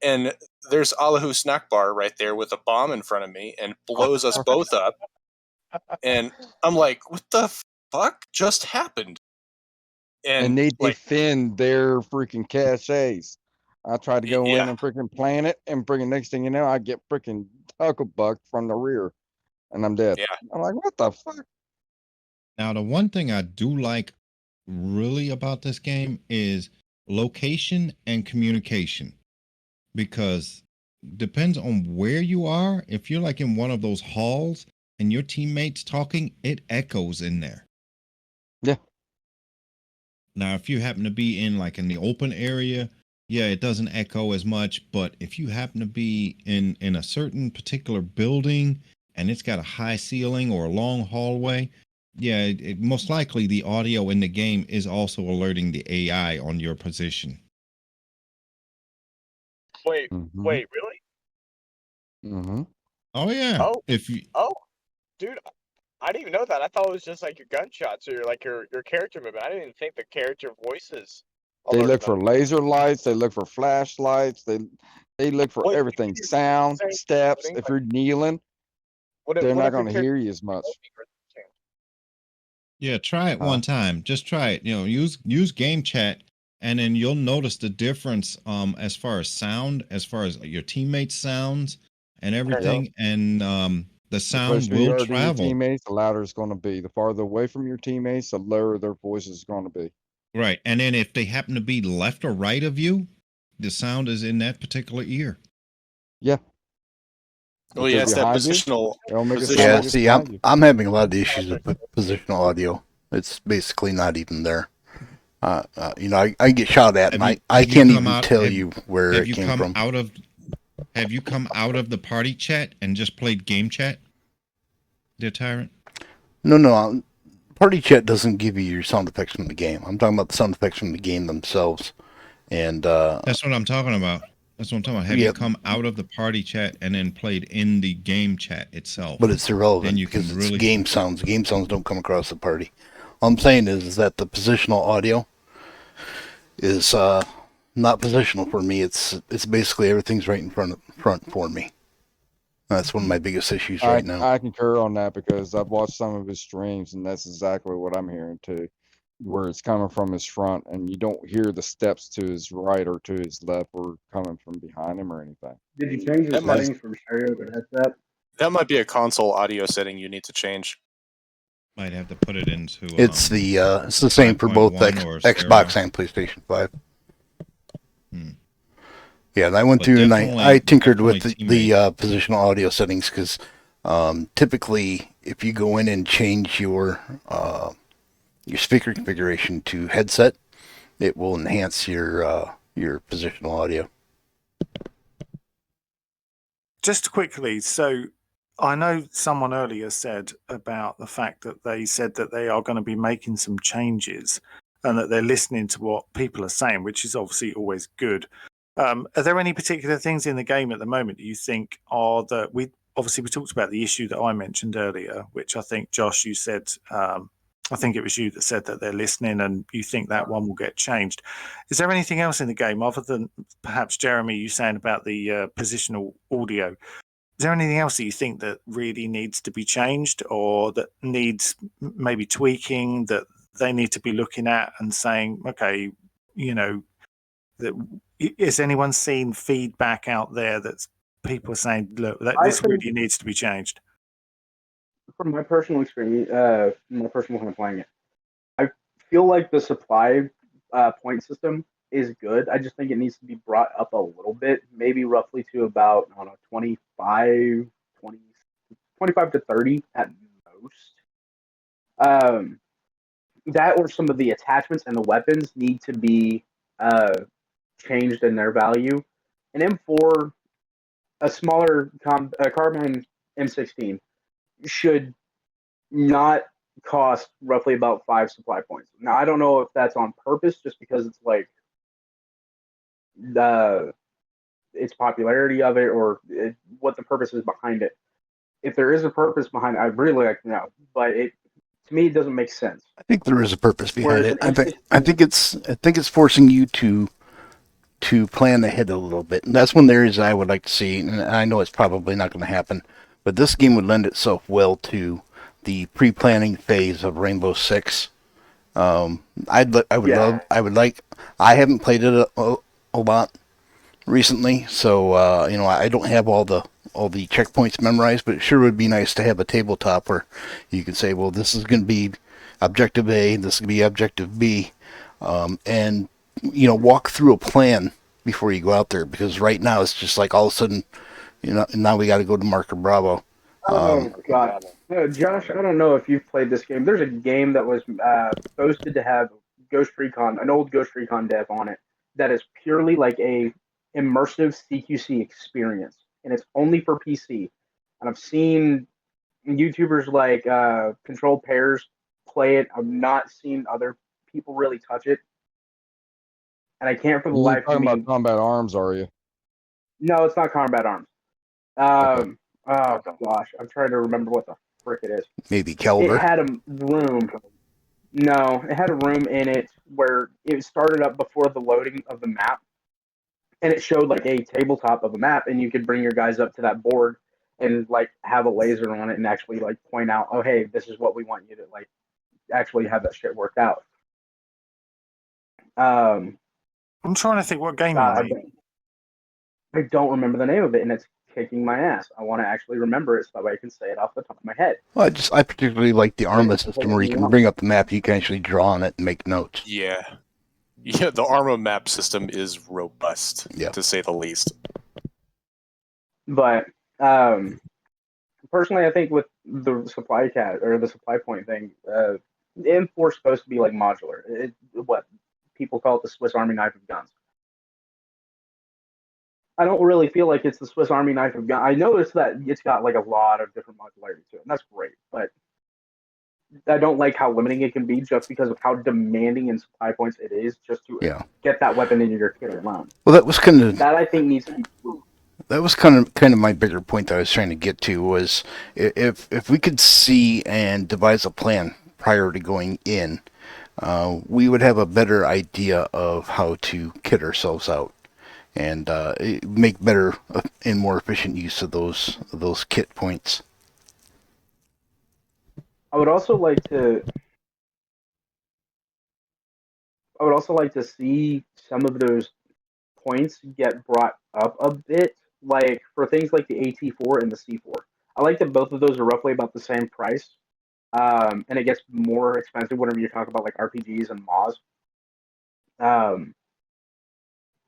S6: and there's Allahu Snack Bar right there with a bomb in front of me, and blows us both up. And I'm like, what the fuck just happened?
S1: And they
S6: like,
S1: defend their freaking caches. I tried to go in
S6: yeah,
S1: and freaking plant it, and freaking next thing you know, I get freaking hucklebuck from the rear, and I'm dead.
S6: yeah.
S1: I'm like, what the fuck?
S2: Now, the one thing I do like really about this game is location and communication, because depends on where you are. If you're like in one of those halls and your teammates talking, it echoes in there.
S1: Yeah.
S2: Now, if you happen to be in like in the open area, yeah, it doesn't echo as much. But if you happen to be in a certain particular building and it's got a high ceiling or a long hallway, yeah, it most likely the audio in the game is also alerting the AI on your position.
S4: Wait,
S1: Mm-hmm.
S4: wait, really?
S1: Mm-hmm.
S2: Oh yeah.
S4: Oh.
S2: If you,
S4: Dude, I didn't even know that. I thought it was just like your gunshots or like your character movement. I didn't even think the character voices.
S1: They
S4: alerted
S1: look for
S4: them.
S1: laser lights. They look for flashlights. They look for
S4: Wait,
S1: everything.
S4: you
S1: Sound,
S4: saying
S1: steps.
S4: things
S1: If
S4: like-
S1: you're kneeling,
S4: What if,
S1: they're
S4: what
S1: not
S4: if your
S1: going to hear
S4: character
S1: you as much.
S2: yeah, try it
S1: Huh?
S2: one time. Just try it. Use game chat, and then you'll notice the difference as far as sound, as far as your teammates' sounds and everything, and the sound
S1: closer you
S2: will
S1: are to your
S2: travel.
S1: teammates, the louder it's going to be. The farther away from your teammates, the lower their voice is going to be.
S2: Right. And then if they happen to be left or right of you, the sound is in that particular ear.
S1: Yeah.
S6: Well,
S1: If
S6: yeah,
S1: they're
S6: it's that
S1: behind you,
S6: positional.
S1: they'll make it sound
S5: Yeah,
S1: like it's
S5: see,
S1: behind you.
S5: I'm having a lot of issues with positional audio. It's basically not even there. I get shot at, and I can't even tell you where it came from.
S2: Have you come out of the party chat and just played game chat, dear Tyrant?
S5: No. Party chat doesn't give you your sound effects from the game. I'm talking about the sound effects from the game themselves. And
S2: that's what I'm talking about. Have you come out of the party chat and then played in the game chat itself?
S5: But it's irrelevant because it's game sounds. Game sounds don't come across the party. All I'm saying is that the positional audio is not positional for me. It's basically everything's right in front for me. That's one of my biggest issues right now.
S1: I concur on that because I've watched some of his streams, and that's exactly what I'm hearing too, where it's coming from his front, and you don't hear the steps to his right or to his left or coming from behind him or anything.
S8: Did you change the settings from stereo to headset?
S6: That might be a console audio setting you need to change.
S2: Might have to put it into.
S5: It's the same for both Xbox and PlayStation 5. Yeah, and I went
S2: But
S5: through and
S2: definitely-
S5: I tinkered with
S2: definitely
S5: the positional audio settings because typically if you go in and change your speaker configuration to headset, it will enhance your positional audio.
S3: Just quickly, so I know someone earlier said about the fact that they said that they are going to be making some changes and that they're listening to what people are saying, which is obviously always good. Are there any particular things in the game at the moment that you think are that we talked about the issue that I mentioned earlier, which I think Josh, you said, I think it was you that said that they're listening and you think that one will get changed. Is there anything else in the game other than perhaps Jeremy, you saying about the positional audio? Is there anything else that you think that really needs to be changed or that needs maybe tweaking that they need to be looking at and saying, okay, you know, that is anyone seeing feedback out there that's people are saying, look, this really needs to be changed?
S8: From my personal experience, my personal time playing it, I feel like the supply point system is good. I just think it needs to be brought up a little bit, maybe roughly to about, I don't know, 25 to 30 at most. That or some of the attachments and the weapons need to be changed in their value. An M4, a smaller carbine M16 should not cost roughly about 5 supply points. Now, I don't know if that's on purpose, just because it's like its popularity of it, or what the purpose is behind it. If there is a purpose behind it, I'd really like to know. But to me, it doesn't make sense.
S5: I think there is a purpose behind
S8: Whereas
S5: it. I think it's forcing you to plan ahead a little bit. And that's one of the areas I would like to see, and I know it's probably not going to happen, but this game would lend itself well to the pre-planning phase of Rainbow Six. I haven't played it a lot recently, so I don't have all the checkpoints memorized, but it sure would be nice to have a tabletop where you can say, well, this is going to be objective A, this is going to be objective B, and walk through a plan before you go out there, because right now it's just like all of a sudden, now we got to go to Marker Bravo.
S8: Oh God, Josh, I don't know if you've played this game. There's a game that was boasted to have Ghost Recon, an old Ghost Recon dev on it, that is purely like a immersive CQC experience, and it's only for PC. And I've seen YouTubers like Controlled Pairs play it. I've not seen other people really touch it, and I can't for the
S1: You're
S8: life of
S1: talking
S8: me.
S1: about Combat Arms, are you?
S8: No, it's not Combat Arms.
S1: Okay.
S8: Oh gosh, I'm trying to remember what the frick it is.
S5: Maybe
S8: It
S5: Calver.
S8: had a room. No, it had a room in it where it started up before the loading of the map, and it showed like a tabletop of a map, and you could bring your guys up to that board and like have a laser on it and actually like point out, oh hey, this is what we want you to like actually have that shit worked out.
S3: I'm trying to think what game you mean.
S8: I don't remember the name of it, and it's kicking my ass. I want to actually remember it so that way I can say it off the top of my head.
S5: Well, I particularly like the Arma system where you can bring up the map, you can actually draw on it and make notes.
S6: Yeah, the Arma map system is robust, to say the least.
S8: But personally, I think with the supply point thing, M4 is supposed to be like modular. What people call it, the Swiss Army knife of guns. I don't really feel like it's the Swiss Army knife of guns. I noticed that it's got like a lot of different modularity to it, and that's great. But I don't like how limiting it can be, just because of how demanding in supply points it is, just to get that weapon into your kit alone.
S5: Well, that was kind of
S8: that I think needs to be improved.
S5: That was kind of my bigger point that I was trying to get to, was if we could see and devise a plan prior to going in, we would have a better idea of how to kit ourselves out and make better and more efficient use of those kit points.
S8: I would also like to see some of those points get brought up a bit, like for things like the AT4 and the C4. I like that both of those are roughly about the same price, and it gets more expensive whenever you talk about like RPGs and MOS.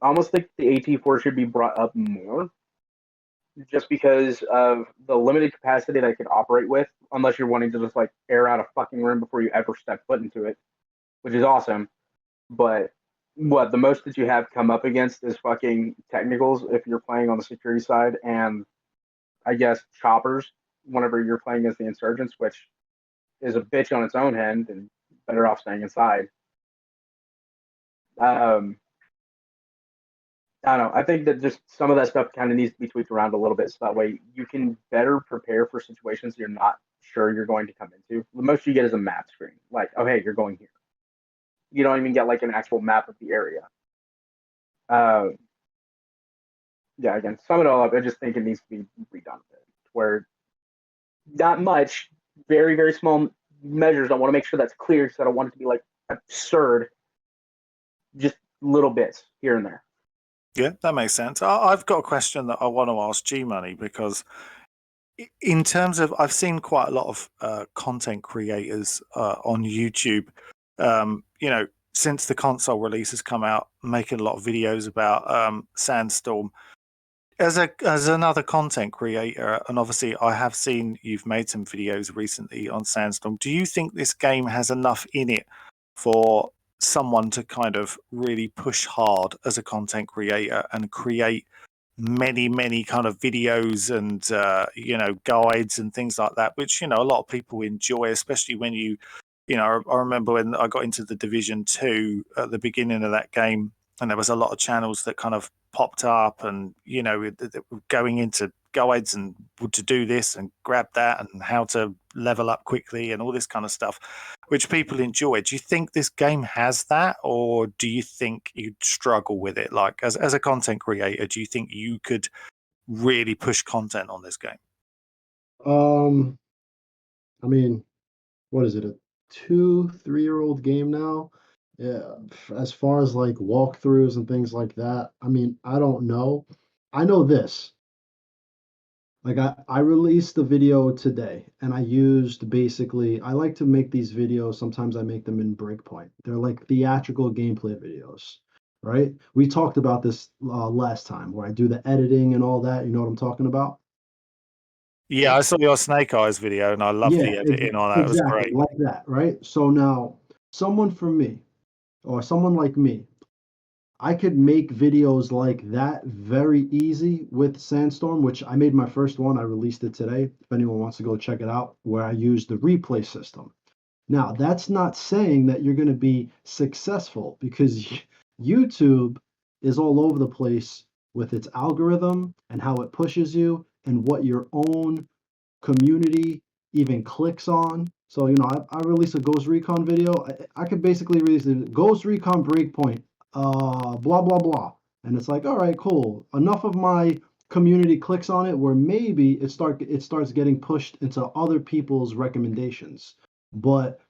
S8: I almost think the AT4 should be brought up more, just because of the limited capacity that it could operate with, unless you're wanting to just like air out a fucking room before you ever step foot into it, which is awesome. But what the most that you have come up against is fucking technicals if you're playing on the security side, and I guess choppers whenever you're playing as the insurgents, which is a bitch on its own end and better off staying inside. I don't know. I think that just some of that stuff kind of needs to be tweaked around a little bit, so that way you can better prepare for situations you're not sure you're going to come into. The most you get is a map screen, like, oh hey, you're going here. You don't even get like an actual map of the area. Yeah, again, sum it all up. I just think it needs to be redone a bit, where not much, very, very small measures. I want to make sure that's clear because I don't want it to be like absurd. Just little bits here and there.
S3: Yeah, that makes sense. I've got a question that I want to ask G Money, because in terms of, I've seen quite a lot of content creators on YouTube, since the console release has come out, making a lot of videos about Sandstorm. As another content creator, and obviously I have seen you've made some videos recently on Sandstorm, do you think this game has enough in it for someone to kind of really push hard as a content creator and create many kind of videos and guides and things like that, which a lot of people enjoy, especially when I remember when I got into the Division 2 at the beginning of that game, and there was a lot of channels that kind of popped up and going into guides and to do this and grab that and how to level up quickly and all this kind of stuff, which people enjoy. Do you think this game has that, or do you think you'd struggle with it? Like as a content creator, do you think you could really push content on this game?
S7: I mean, what is it, a 2-3-year-old game now? Yeah, as far as like walkthroughs and things like that, I mean, I don't know. I know this. Like I released the video today and I used basically, I like to make these videos. Sometimes I make them in Breakpoint. They're like theatrical gameplay videos, right? We talked about this last time where I do the editing and all that. You know what I'm talking about?
S3: Yeah, I saw your Snake Eyes video and I loved the editing on that. It was
S7: exactly
S3: great.
S7: like that, right? So now, someone from me or someone like me, I could make videos like that very easy with Sandstorm, which I made my first one. I released it today. If anyone wants to go check it out, where I use the replay system. Now, that's not saying that you're going to be successful, because YouTube is all over the place with its algorithm and how it pushes you and what your own community even clicks on. So, I released a Ghost Recon video. I could basically release a Ghost Recon Breakpoint, blah, blah, blah. And it's like, all right, cool. Enough of my community clicks on it where maybe it starts getting pushed into other people's recommendations. But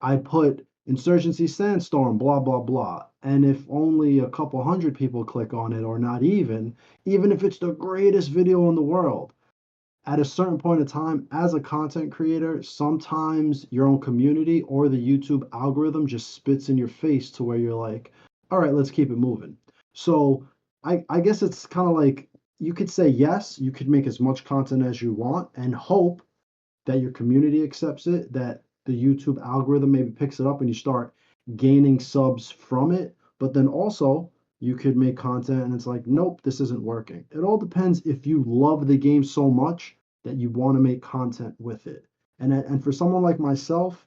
S7: I put Insurgency Sandstorm, blah, blah, blah. And if only a couple hundred people click on it, or not even if it's the greatest video in the world, at a certain point in time, as a content creator, sometimes your own community or the YouTube algorithm just spits in your face to where you're like, all right, let's keep it moving. So I guess it's kind of like, you could say yes, you could make as much content as you want and hope that your community accepts it, that the YouTube algorithm maybe picks it up and you start gaining subs from it. But then also, you could make content and it's like, nope, this isn't working. It all depends if you love the game so much that you want to make content with it. And for someone like myself,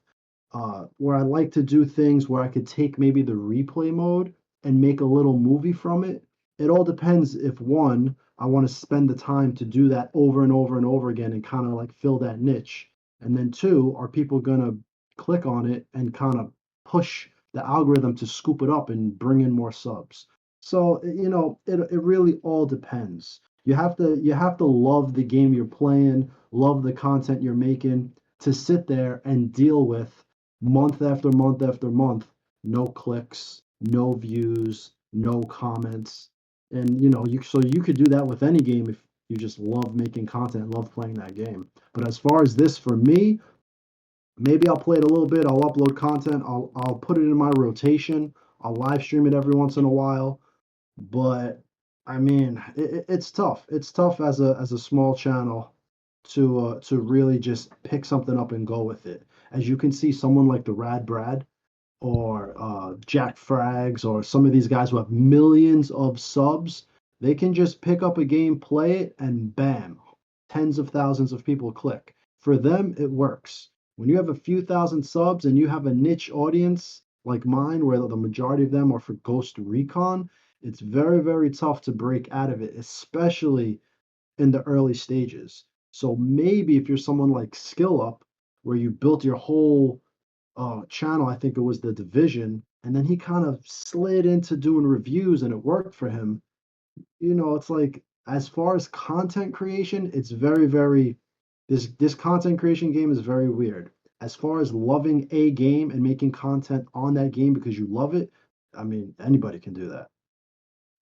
S7: where I like to do things where I could take maybe the replay mode and make a little movie from it, it all depends if, one, I want to spend the time to do that over and over and over again and kind of like fill that niche. And then two, are people going to click on it and kind of push the algorithm to scoop it up and bring in more subs? So, it really all depends. You have to love the game you're playing, love the content you're making, to sit there and deal with month after month after month, no clicks, no views, no comments. And you could do that with any game if you just love making content, love playing that game. But as far as this, for me, maybe I'll play it a little bit, I'll upload content, I'll put it in my rotation, I'll live stream it every once in a while. But I mean, it's tough. It's tough as a small channel to really just pick something up and go with it. As you can see, someone like the Rad Brad or Jack Frags or some of these guys who have millions of subs, they can just pick up a game, play it, and bam, tens of thousands of people click. For them, it works. When you have a few thousand subs and you have a niche audience like mine, where the majority of them are for Ghost Recon, it's very, very tough to break out of it, especially in the early stages. So maybe if you're someone like Skill Up, where you built your whole channel, I think it was The Division, and then he kind of slid into doing reviews and it worked for him. It's like as far as content creation, it's very, very this content creation game is very weird. As far as loving a game and making content on that game because you love it, I mean, anybody can do that.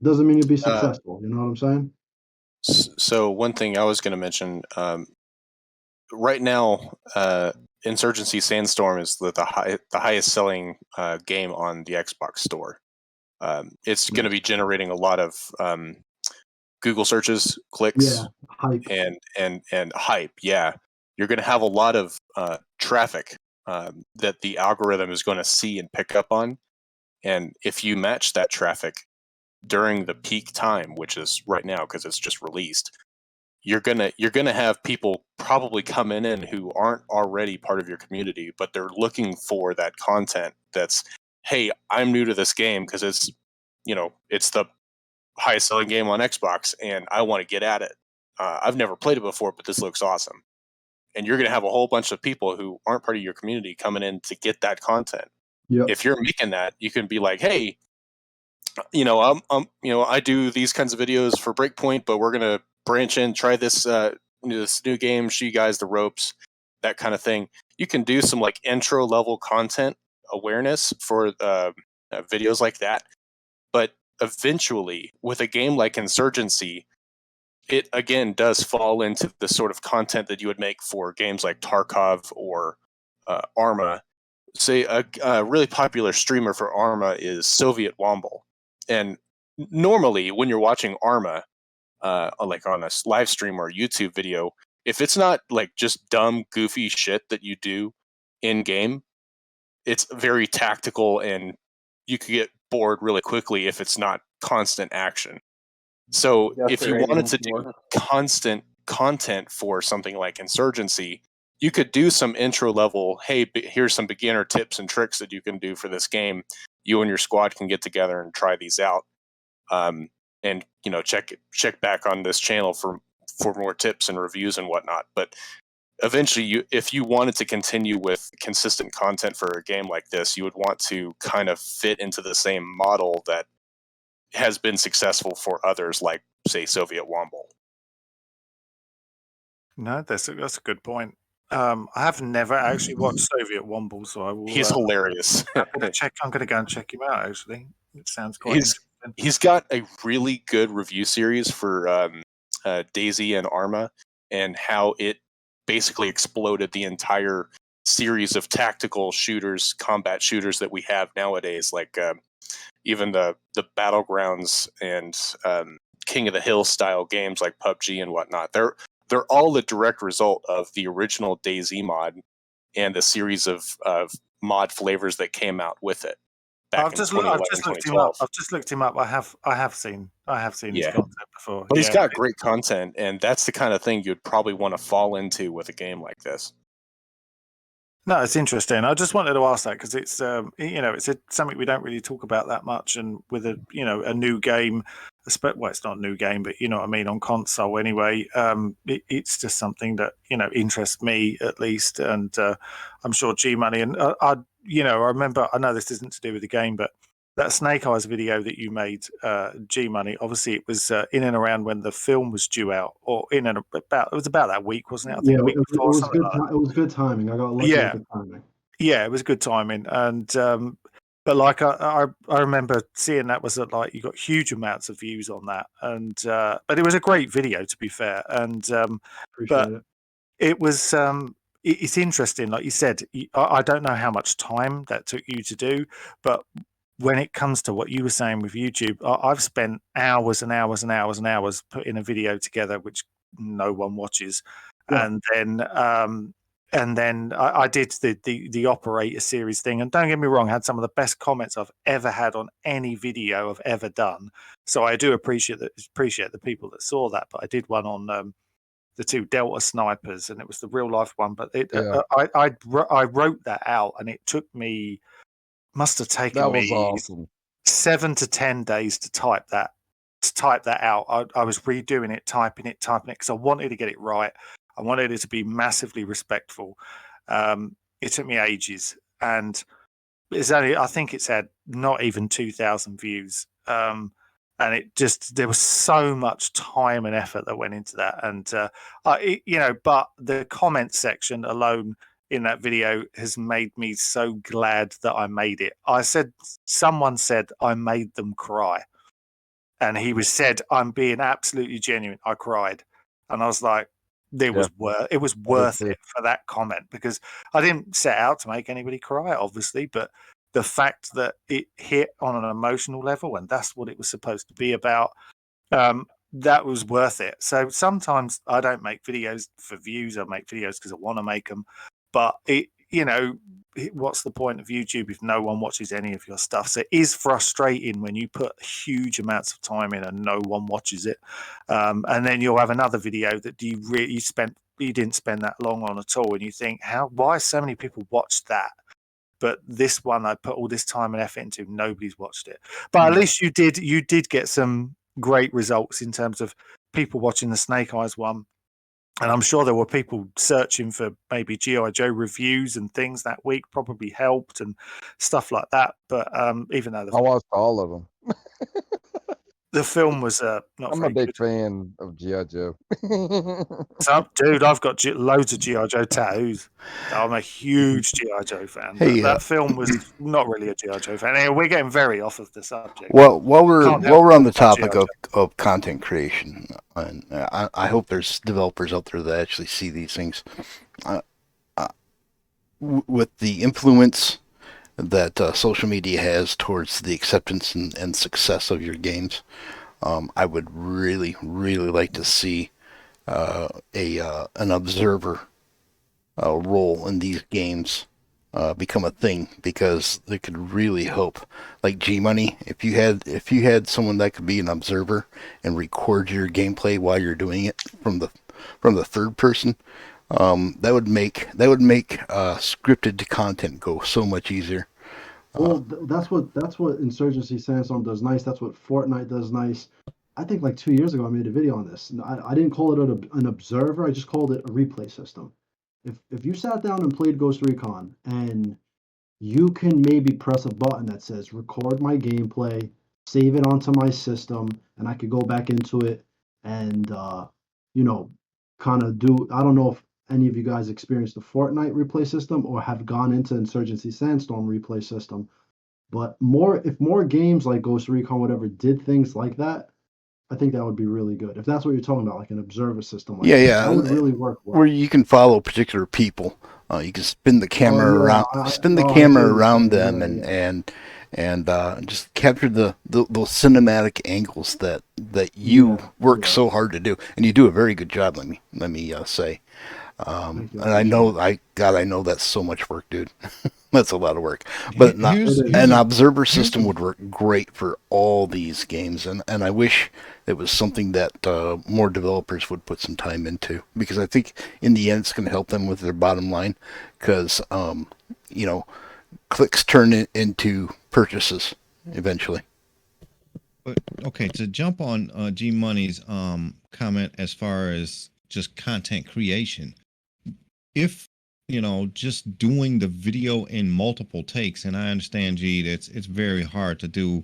S7: Doesn't mean you'll be successful. You know what I'm saying?
S6: So one thing I was going to mention, right now, Insurgency Sandstorm is the highest selling game on the Xbox store. It's going to be generating a lot of Google searches, clicks,
S7: hype.
S6: and hype. Yeah, you're going to have a lot of traffic that the algorithm is going to see and pick up on, and if you match that traffic during the peak time, which is right now because it's just released, you're gonna have people probably coming in who aren't already part of your community, but they're looking for that content that's, hey, I'm new to this game because it's the highest selling game on Xbox and I want to get at it. I've never played it before, but this looks awesome. And you're going to have a whole bunch of people who aren't part of your community coming in to get that content.
S7: Yep.
S6: If you're making that, you can be like, hey, I do these kinds of videos for Breakpoint, but we're gonna branch in, try this new game, show you guys the ropes, that kind of thing. You can do some like intro level content awareness for videos like that, but eventually, with a game like Insurgency, it again does fall into the sort of content that you would make for games like Tarkov or Arma. Say a really popular streamer for Arma is Soviet Womble. And normally, when you're watching Arma, like on a live stream or YouTube video, if it's not like just dumb, goofy shit that you do in game, it's very tactical, and you could get bored really quickly if it's not constant action. So, if you wanted to do constant content for something like Insurgency, you could do some intro level, hey, here's some beginner tips and tricks that you can do for this game. You and your squad can get together and try these out, and check back on this channel for more tips and reviews and whatnot. But eventually, if you wanted to continue with consistent content for a game like this, you would want to kind of fit into the same model that has been successful for others, like say Soviet Womble.
S3: No, that's a good point. I have never actually watched Soviet Womble, so I will.
S6: He's hilarious.
S3: I'm going to go and check him out. Actually, it sounds quite interesting.
S6: He's got a really good review series for DayZ and Arma, and how it basically exploded the entire series of tactical shooters, combat shooters that we have nowadays, like even the Battlegrounds and King of the Hill style games like PUBG and whatnot. They're all a direct result of the original DayZ mod and the series of mod flavors that came out with it.
S3: I've just looked him up. I've just looked him up. I have seen his content before.
S6: But he's got great content, and that's the kind of thing you'd probably want to fall into with a game like this.
S3: No, it's interesting. I just wanted to ask that because it's it's something we don't really talk about that much, and with a new game, well, it's not a new game, but you know what I mean, on console anyway. It's just something that interests me at least, and I'm sure G Money and I remember. I know this isn't to do with the game, but that Snake Eyes video that you made, G Money. Obviously, it was in and around when the film was due out, or it was about that week, wasn't it? I think
S7: it was good. It was good timing. I got lucky with the timing.
S3: Yeah, it was good timing, and but like I remember seeing that was like you got huge amounts of views on that, and but it was a great video to be fair, and but it was it's interesting, like you said. I don't know how much time that took you to do, but when it comes to what you were saying with YouTube, I've spent hours and hours and hours and hours putting a video together, which no one watches,
S7: Yeah.
S3: and then I did the operator series thing, and don't get me wrong, I had some of the best comments I've ever had on any video I've ever done. So I do appreciate the people that saw that. But I did one on the 2 Delta snipers, and it was the real life one. But
S1: Yeah.
S3: I wrote that out, and it took me must have taken
S1: That was
S3: me
S1: awesome.
S3: 7 to 10 days to type that out. I was redoing it, typing it because I wanted to get it right. I wanted it to be massively respectful. It took me ages, and I think it's had not even 2,000 views. And there was so much time and effort that went into that. And, but the comment section alone in that video has made me so glad that I made it. Someone said I made them cry. And he said, I'm being absolutely genuine. I cried. And I was like, it was worth it for that comment, because I didn't set out to make anybody cry, obviously, but the fact that it hit on an emotional level, and that's what it was supposed to be about, that was worth it. So sometimes I don't make videos for views. I make videos because I want to make them. But what's the point of YouTube if no one watches any of your stuff? So it is frustrating when you put huge amounts of time in and no one watches it. And then you'll have another video that you didn't spend that long on at all, and you think, why so many people watched that? But this one I put all this time and effort into, nobody's watched it. But at least you did get some great results in terms of people watching the Snake Eyes one. And I'm sure there were people searching for maybe G.I. Joe reviews and things that week, probably helped and stuff like that. But even though
S1: I watched all of them.
S3: the film was not
S1: I'm
S3: very
S1: a big
S3: good.
S1: fan of G.I. Joe.
S3: Dude, I've got loads of G.I. Joe tattoos. I'm a huge G.I. Joe fan.
S5: Hey,
S3: that film was not really a G.I. Joe fan. Anyway, we're getting very off of the subject.
S5: Well, while we're on the
S3: Can't help
S5: topic
S3: G.I.
S5: of content creation, and I hope there's developers out there that actually see these things. With the influence that social media has towards the acceptance and success of your games, I would really, really like to see an observer role in these games become a thing, because they could really help. Like G Money, if you had someone that could be an observer and record your gameplay while you're doing it from the third person, that would make scripted content go so much easier.
S7: Well, that's what Insurgency Sandstorm does nice. That's what Fortnite does nice. I think like 2 years ago I made a video on this. I didn't call it an observer. I just called it a replay system. If you sat down and played Ghost Recon, and you can maybe press a button that says record my gameplay, save it onto my system, and I could go back into it and kind of do. I don't know if any of you guys experienced the Fortnite replay system or have gone into Insurgency Sandstorm replay system, but if more games like Ghost Recon whatever did things like that, I think that would be really good. If that's what you're talking about, like an observer system, like that would really work well.
S5: Where you can follow particular people, you can spin the camera around them, and just capture those cinematic angles that you work so hard to do, and you do a very good job. Let me say. And I know that's so much work, dude. That's a lot of work. But an observer system would work great for all these games, and I wish it was something that more developers would put some time into, because I think in the end it's going to help them with their bottom line, because clicks turn into purchases eventually.
S2: But okay, to jump on G Money's comment as far as just content creation, if just doing the video in multiple takes, and I understand, G, it's very hard to do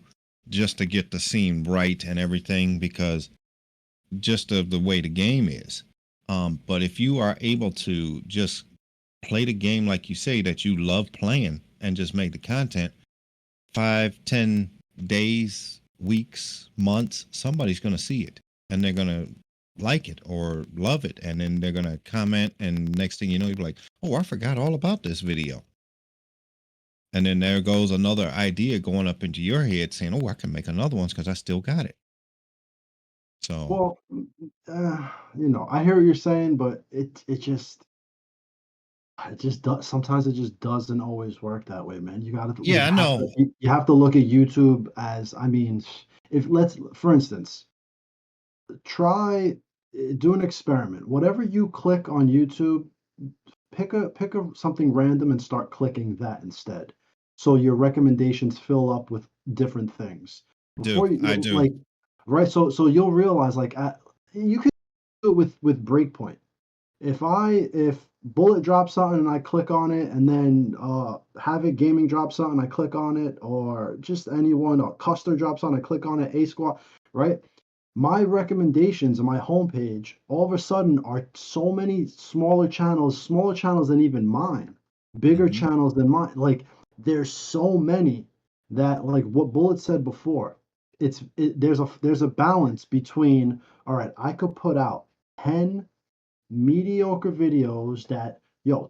S2: just to get the scene right and everything, because just of the way the game is. But if you are able to just play the game like you say that you love playing, and just make the content, 5-10 days, weeks, months, somebody's going to see it, and they're going to like it or love it, and then they're going to comment, and next thing you know, you're like, oh, I forgot all about this video. And then there goes another idea going up into your head saying, oh, I can make another one because I still got it. So,
S7: Well, I hear what you're saying, but it just does. Sometimes it just doesn't always work that way, man.
S2: yeah, I know.
S7: You have to look at YouTube as, I mean, for instance, try do an experiment. Whatever you click on YouTube, pick a something random and start clicking that instead. So your recommendations fill up with different things.
S2: I do.
S7: Like, right. So you'll realize, like, you can do it with Breakpoint. If Bullet drops something and I click on it, and then Havoc Gaming drops something, I click on it, or just anyone, or Custer drops something, I click on it, A Squad, right? My recommendations on my homepage all of a sudden are so many smaller channels than even mine, bigger
S2: Mhm.
S7: channels than mine. Like, there's so many that, like what Bullet said before, there's a balance between, all right, I could put out 10 mediocre videos that,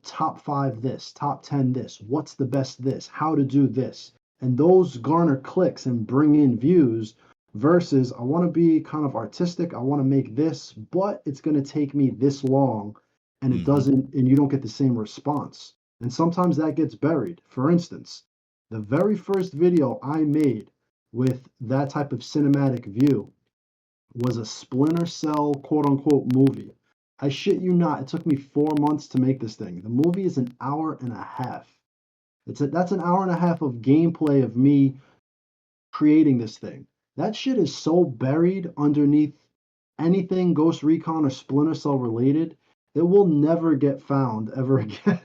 S7: top 5 this, top 10 this, what's the best this, how to do this, and those garner clicks and bring in views, versus I want to be kind of artistic, I want to make this, but it's going to take me this long, and it doesn't, and you don't get the same response, and sometimes that gets buried. For instance, the very first video I made with that type of cinematic view was a Splinter Cell quote unquote movie. I shit you not, it took me 4 months to make this thing. The movie is an hour and a half. That's an hour and a half of gameplay of me creating this thing. That shit is so buried underneath anything Ghost Recon or Splinter Cell related, it will never get found ever again.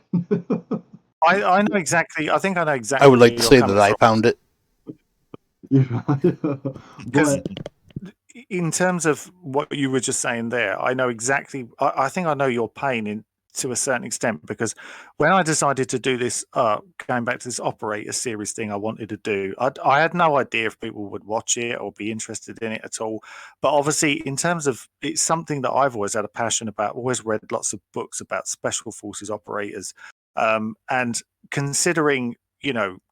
S3: I know exactly. I think I know exactly.
S5: I would like
S3: where
S5: to
S3: you're
S5: say
S3: coming
S5: that I
S3: from.
S5: found it.
S3: Because
S7: But
S3: in terms of what you were just saying there, I know exactly. I think I know your pain to a certain extent, because when I decided to do this, going back to this operator series thing I wanted to do, I had no idea if people would watch it or be interested in it at all. But obviously, in terms of, it's something that I've always had a passion about, always read lots of books about special forces operators. And considering,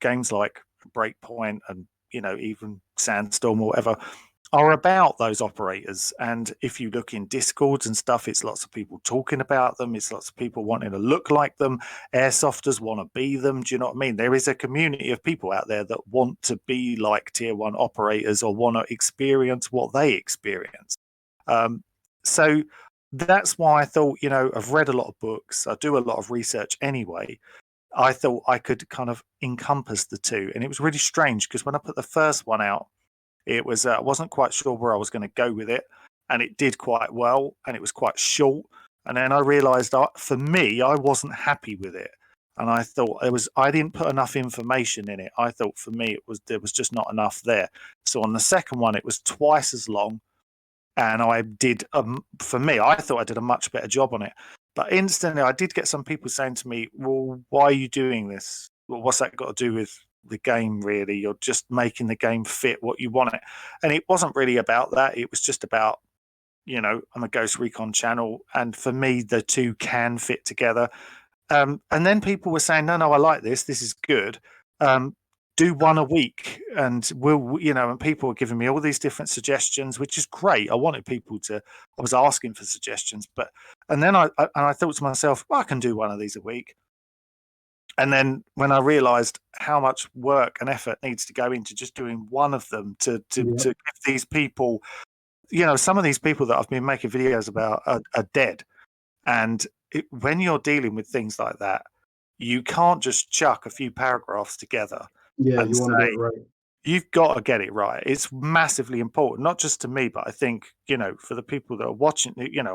S3: games like Breakpoint and, even Sandstorm or whatever are about those operators. And if you look in Discords and stuff, it's lots of people talking about them. It's lots of people wanting to look like them. Airsofters want to be them. Do you know what I mean? There is a community of people out there that want to be like tier 1 operators or want to experience what they experience. So that's why I thought, I've read a lot of books. I do a lot of research anyway. I thought I could kind of encompass the two. And it was really strange because when I put the first one out, it was I wasn't quite sure where I was going to go with it, and it did quite well, and it was quite short. And then I realised, for me, I wasn't happy with it, and I thought I didn't put enough information in it. I thought for me there was just not enough there. So on the second one, it was twice as long, and I did for me, I thought I did a much better job on it. But instantly, I did get some people saying to me, "Well, why are you doing this? Well, what's that got to do with the game, really? You're just making the game fit what you want it." And it wasn't really about that. It was just about, I'm a Ghost Recon channel, and for me, the two can fit together. And then people were saying, no, I like this. This is good. Do one a week, and and people were giving me all these different suggestions, which is great. I wanted people to. I was asking for suggestions, and then I thought to myself, well, I can do one of these a week. And then when I realized how much work and effort needs to go into just doing one of them to give these people, some of these people that I've been making videos about are dead. And when you're dealing with things like that, you can't just chuck a few paragraphs together.
S7: yeah,
S3: and
S7: you want to get
S3: say,
S7: it right.
S3: You've got to get it right. It's massively important, not just to me, but I think, for the people that are watching,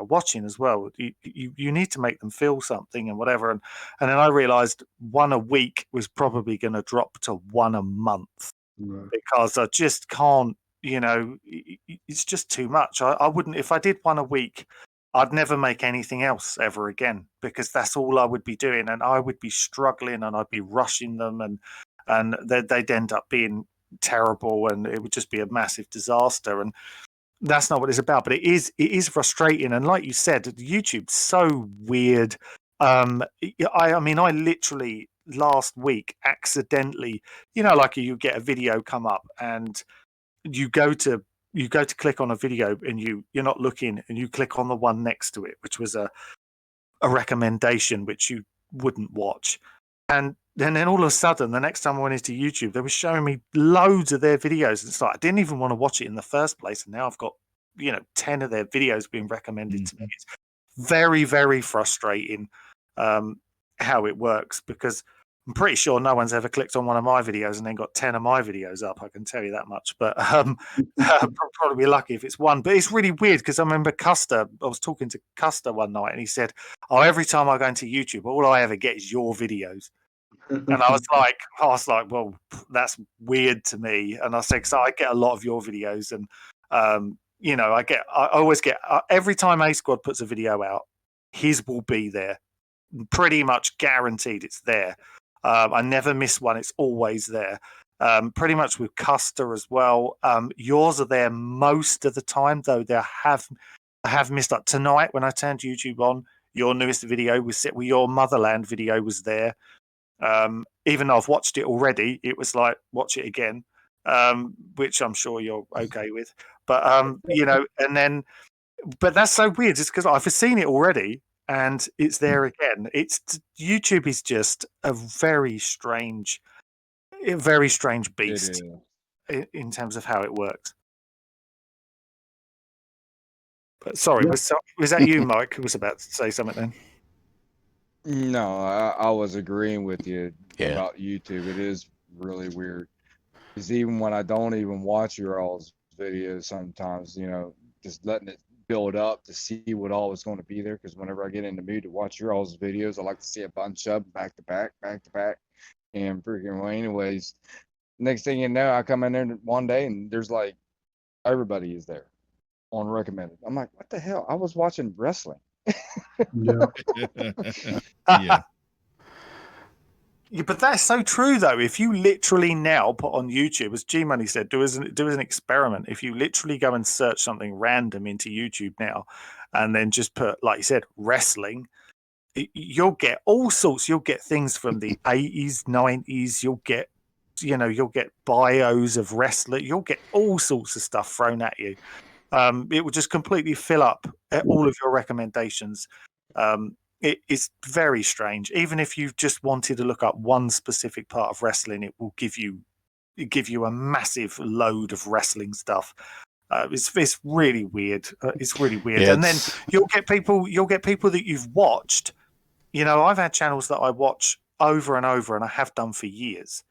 S3: watching as well. You need to make them feel something and whatever. And then I realized one a week was probably going to drop to one a month,
S7: Right.
S3: because I just can't, it's just too much. I wouldn't, if I did one a week, I'd never make anything else ever again, because that's all I would be doing. And I would be struggling, and I'd be rushing them, and they'd end up being terrible, and it would just be a massive disaster. And that's not what it's about. But it is frustrating. And like you said, YouTube's so weird. I mean, I literally last week accidentally, like you get a video come up and you go to click on a video and you're not looking and you click on the one next to it, which was a recommendation which you wouldn't watch. And then all of a sudden, the next time I went into YouTube, they were showing me loads of their videos. It's like I didn't even want to watch it in the first place, and now I've got 10 of their videos being recommended to me. It's very, very frustrating how it works, because I'm pretty sure no one's ever clicked on one of my videos and then got 10 of my videos up. I can tell you that much. But probably be lucky if it's one. But it's really weird because I remember Custer. I was talking to Custer one night and he said, "Oh, every time I go into YouTube, all I ever get is your videos." And I was like, well, that's weird to me. And I said, so I get a lot of your videos, and I always get every time A Squad puts a video out, his will be there, pretty much guaranteed. It's there. I never miss one. It's always there. Pretty much with Custer as well. Yours are there most of the time, though. I have missed up tonight when I turned YouTube on. Your newest video was your Motherland video was there. Even though I've watched it already, it was like, watch it again, which I'm sure you're okay with. But, but that's so weird. It's because I've seen it already and it's there again. YouTube is just a very strange beast in terms of how it works. But sorry, was that you, Mike, who was about to say something then?
S1: No, I was agreeing with you
S5: Yeah.
S1: about YouTube. It is really weird. Because even when I don't even watch your all's videos, sometimes, just letting it build up to see what all is going to be there. Because whenever I get in the mood to watch your all's videos, I like to see a bunch of them back to back. And freaking, well, anyways, next thing you know, I come in there one day and there's like, everybody is there on recommended. I'm like, what the hell? I was watching wrestling.
S7: Yeah.
S2: Yeah.
S3: Yeah, but that's so true, though. If you literally now put on YouTube, as G Money said, do as an experiment. If you literally go and search something random into YouTube now, and then just put, like you said, wrestling, you'll get all sorts. You'll get things from the 80s, 90s. You'll get bios of wrestlers. You'll get all sorts of stuff thrown at you. It will just completely fill up all of your recommendations. It's very strange. Even if you just wanted to look up one specific part of wrestling, it will give you a massive load of wrestling stuff. It's really weird. It's really weird.
S5: Yeah,
S3: and then you'll get people that you've watched. I've had channels that I watch over and over, and I have done for years.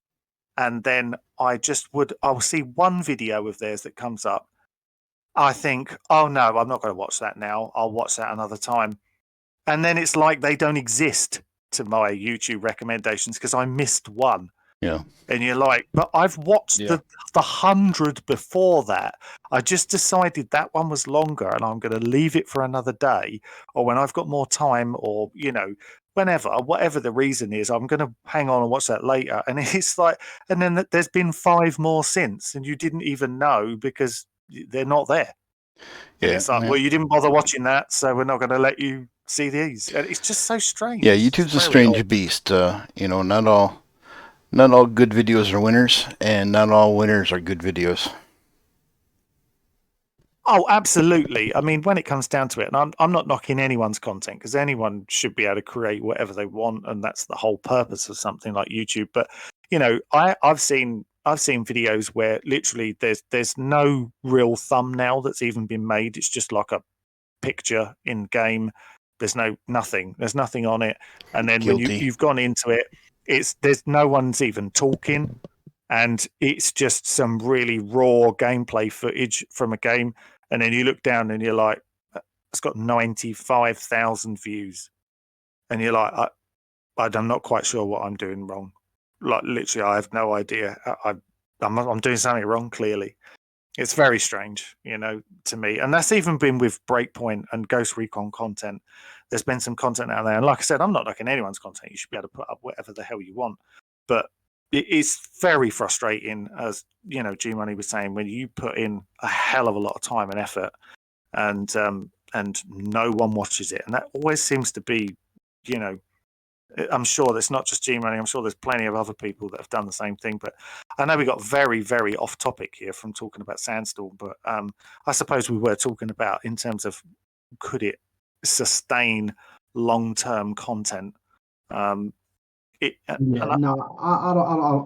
S3: And then I'll see one video of theirs that comes up. I think, oh no, I'm not going to watch that now. I'll watch that another time. And then it's like they don't exist to my YouTube recommendations because I missed one.
S5: Yeah.
S3: And you're like, but I've watched the 100 before that. I just decided that one was longer and I'm going to leave it for another day, or when I've got more time, or, whatever the reason is, I'm going to hang on and watch that later. And it's like, and then there's been 5 more since, and you didn't even know because they're not there.
S5: Yeah.
S3: And it's like, well, you didn't bother watching that, so we're not going to let you see these. It's just so strange.
S5: Yeah, YouTube's a strange beast. Not all good videos are winners, and not all winners are good videos.
S3: Oh, absolutely. I mean, when it comes down to it, and I'm not knocking anyone's content, because anyone should be able to create whatever they want, and that's the whole purpose of something like YouTube. But I've seen videos where literally there's no real thumbnail that's even been made. It's just like a picture in game. There's nothing. There's nothing on it. And then when you've gone into it, there's no one's even talking, and it's just some really raw gameplay footage from a game. And then you look down and you're like, it's got 95,000 views, and you're like, I'm not quite sure what I'm doing wrong. Like literally, I have no idea. I'm doing something wrong. Clearly, it's very strange, to me. And that's even been with Breakpoint and Ghost Recon content. There's been some content out there, and like I said, I'm not knocking anyone's content. You should be able to put up whatever the hell you want, but it is very frustrating, as G Money was saying, when you put in a hell of a lot of time and effort, and no one watches it, and that always seems to be, I'm sure there's not just G Money. I'm sure there's plenty of other people that have done the same thing. But I know we got very, very off topic here from talking about Sandstorm. But I suppose we were talking about in terms of could it sustain long-term content.
S7: No, I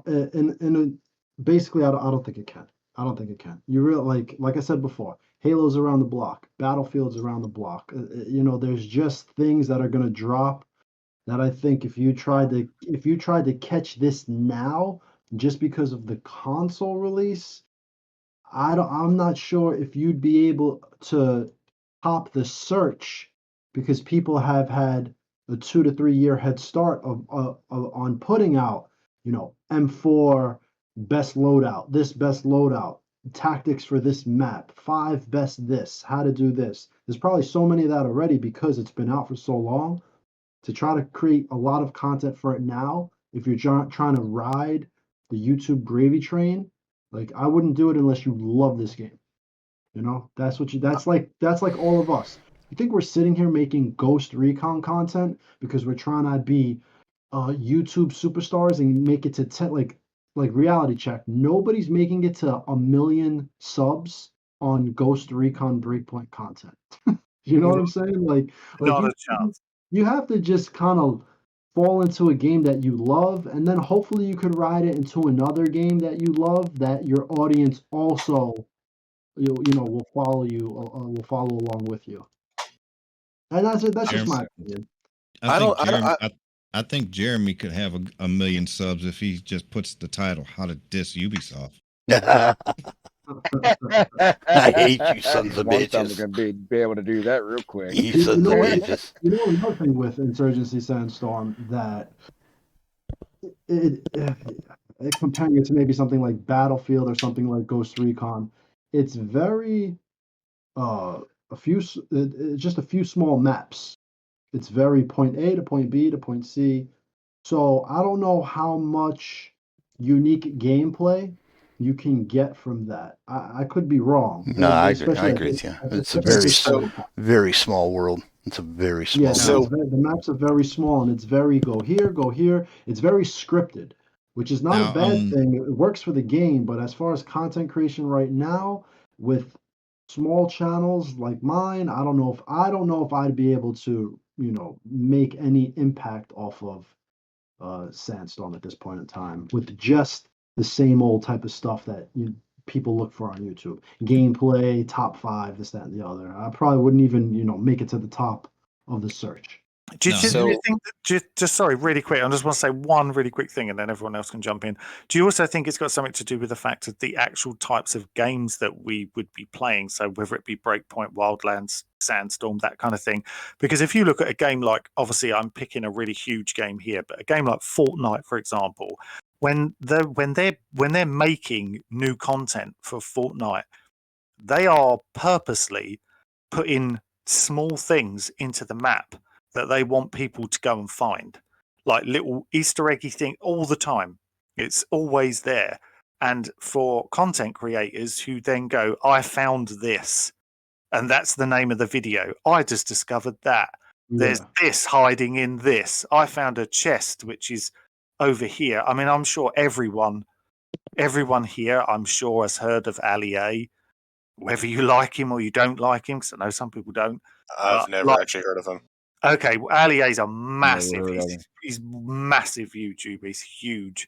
S7: don't, basically, I don't think it can. I don't think it can. You real like I said before, Halo's around the block, Battlefield's around the block. There's just things that are gonna drop that I think if you tried to catch this now, just because of the console release, I'm not sure if you'd be able to top the search because people have had a 2 to 3 year head start on putting out, M4 best loadout, this best loadout, tactics for this map, 5 best this, how to do this. There's probably so many of that already because it's been out for so long. To try to create a lot of content for it now, if you're trying to ride the YouTube gravy train, like I wouldn't do it unless you love this game. That's like all of us. You think we're sitting here making Ghost Recon content because we're trying to be YouTube superstars and make it to 10, like Reality Check. Nobody's making it to 1 million subs on Ghost Recon Breakpoint content. You know what I'm saying? Like
S3: not a chance.
S7: You have to just kind of fall into a game that you love, and then hopefully you could ride it into another game that you love that your audience also will follow along with you. And that's just my opinion.
S2: I think Jeremy could have a million subs if he just puts the title "How to Diss Ubisoft."
S5: I hate you sons of bitches.
S1: One's gonna be able to do that real quick.
S5: You sons of bitches.
S7: Another thing with Insurgency Sandstorm that comparing it to maybe something like Battlefield or something like Ghost Recon, it's very just a few small maps. It's very point A to point B to point C. So I don't know how much unique gameplay you can get from that. I could be wrong.
S5: No, I agree with you. It's a very small world. It's a very small world.
S7: The maps are very small, and it's very go here, go here. It's very scripted, which is not a bad thing. It works for the game, but as far as content creation right now, with small channels like mine, I don't know if I'd be able to, make any impact off of Sandstorm at this point in time with just the same old type of stuff that people look for on YouTube. Gameplay, top 5, this, that, and the other. I probably wouldn't even, make it to the top of the search.
S3: Do you think that, just sorry, really quick, I just want to say one really quick thing and then everyone else can jump in. Do you also think it's got something to do with the fact of the actual types of games that we would be playing? So whether it be Breakpoint, Wildlands, Sandstorm, that kind of thing. Because if you look at a game like, obviously I'm picking a really huge game here, but a game like Fortnite, for example, when they're making new content for Fortnite, they are purposely putting small things into the map that they want people to go and find, like little Easter eggy thing all the time. It's always there. And for content creators who then go, I found this, and that's the name of the video. I just discovered that. There's this hiding in this. I found a chest which is over here. I mean, I'm sure everyone here, I'm sure, has heard of Ali A. Whether you like him or you don't like him, because I know some people don't.
S6: I've never actually heard of him.
S3: Okay, well, Ali A is a massive. He's massive YouTube. He's huge.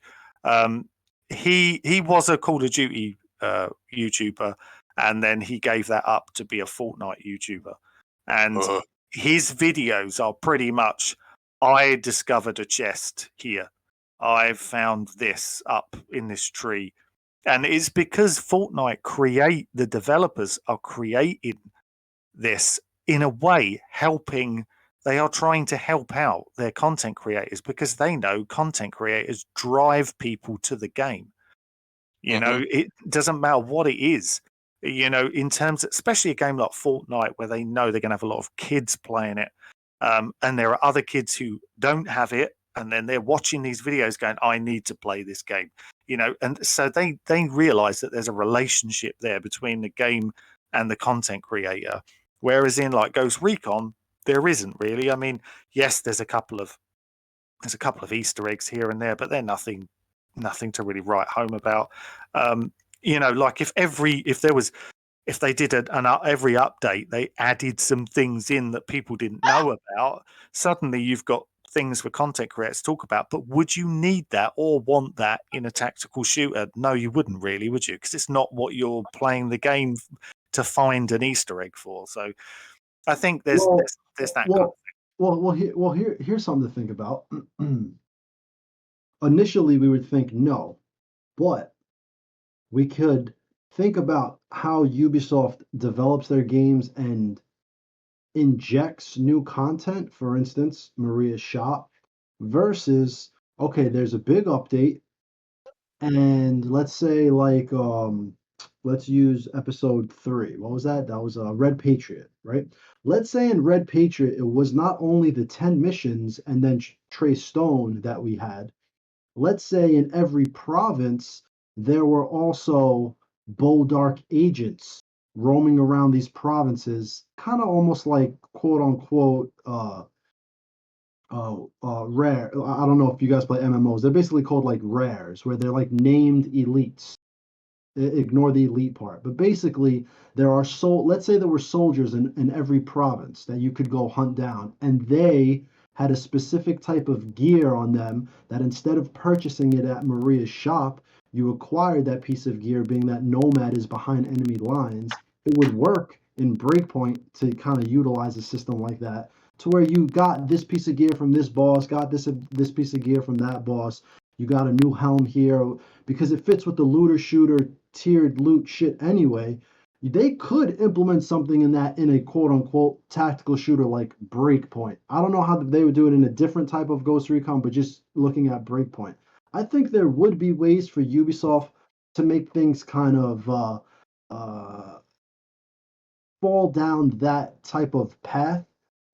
S3: He was a Call of Duty YouTuber, and then he gave that up to be a Fortnite YouTuber. And his videos are pretty much, I discovered a chest here. I found this up in this tree. And it's because Fortnite the developers are creating this in a way, they are trying to help out their content creators because they know content creators drive people to the game. It doesn't matter what it is, in terms of, especially a game like Fortnite where they know they're going to have a lot of kids playing it. And there are other kids who don't have it. And then they're watching these videos going, I need to play this game, and so they realize that there's a relationship there between the game and the content creator. Whereas in like Ghost Recon, there isn't really. I mean, yes, there's a couple of There's a couple of Easter eggs here and there, but they're nothing to really write home about. Like if they did every update, they added some things in that people didn't know about. Suddenly, you've got things for content creators to talk about. But would you need that or want that in a tactical shooter? No, you wouldn't really, would you? Because it's not what you're playing the game to find an Easter egg for. So I think there's that.
S7: Here's something to think about. Initially, we would think no, but we could think about how Ubisoft develops their games and injects new content. For instance, Maria's Shop versus, okay, there's a big update, and let's say let's use episode 3. What was that? That was Red Patriot, right? Let's say in Red Patriot it was not only the 10 missions and then Trace Stone that we had. Let's say in every province there were also Boldark agents roaming around these provinces, kind of almost like quote unquote rare. I don't know if you guys play MMOs. They're basically called like rares, where they're like named elites. Ignore the elite part, but basically there are let's say there were soldiers in every province that you could go hunt down, and they had a specific type of gear on them that instead of purchasing it at Maria's shop, you acquired that piece of gear. Being that Nomad is behind enemy lines, it would work in Breakpoint to kind of utilize a system like that, to where you got this piece of gear from this boss, got this piece of gear from that boss, you got a new helm here, because it fits with the looter shooter tiered loot shit anyway. They could implement something in that in a quote unquote tactical shooter like Breakpoint. I don't know how they would do it in a different type of Ghost Recon, but just looking at Breakpoint, I think there would be ways for Ubisoft to make things kind of fall down that type of path.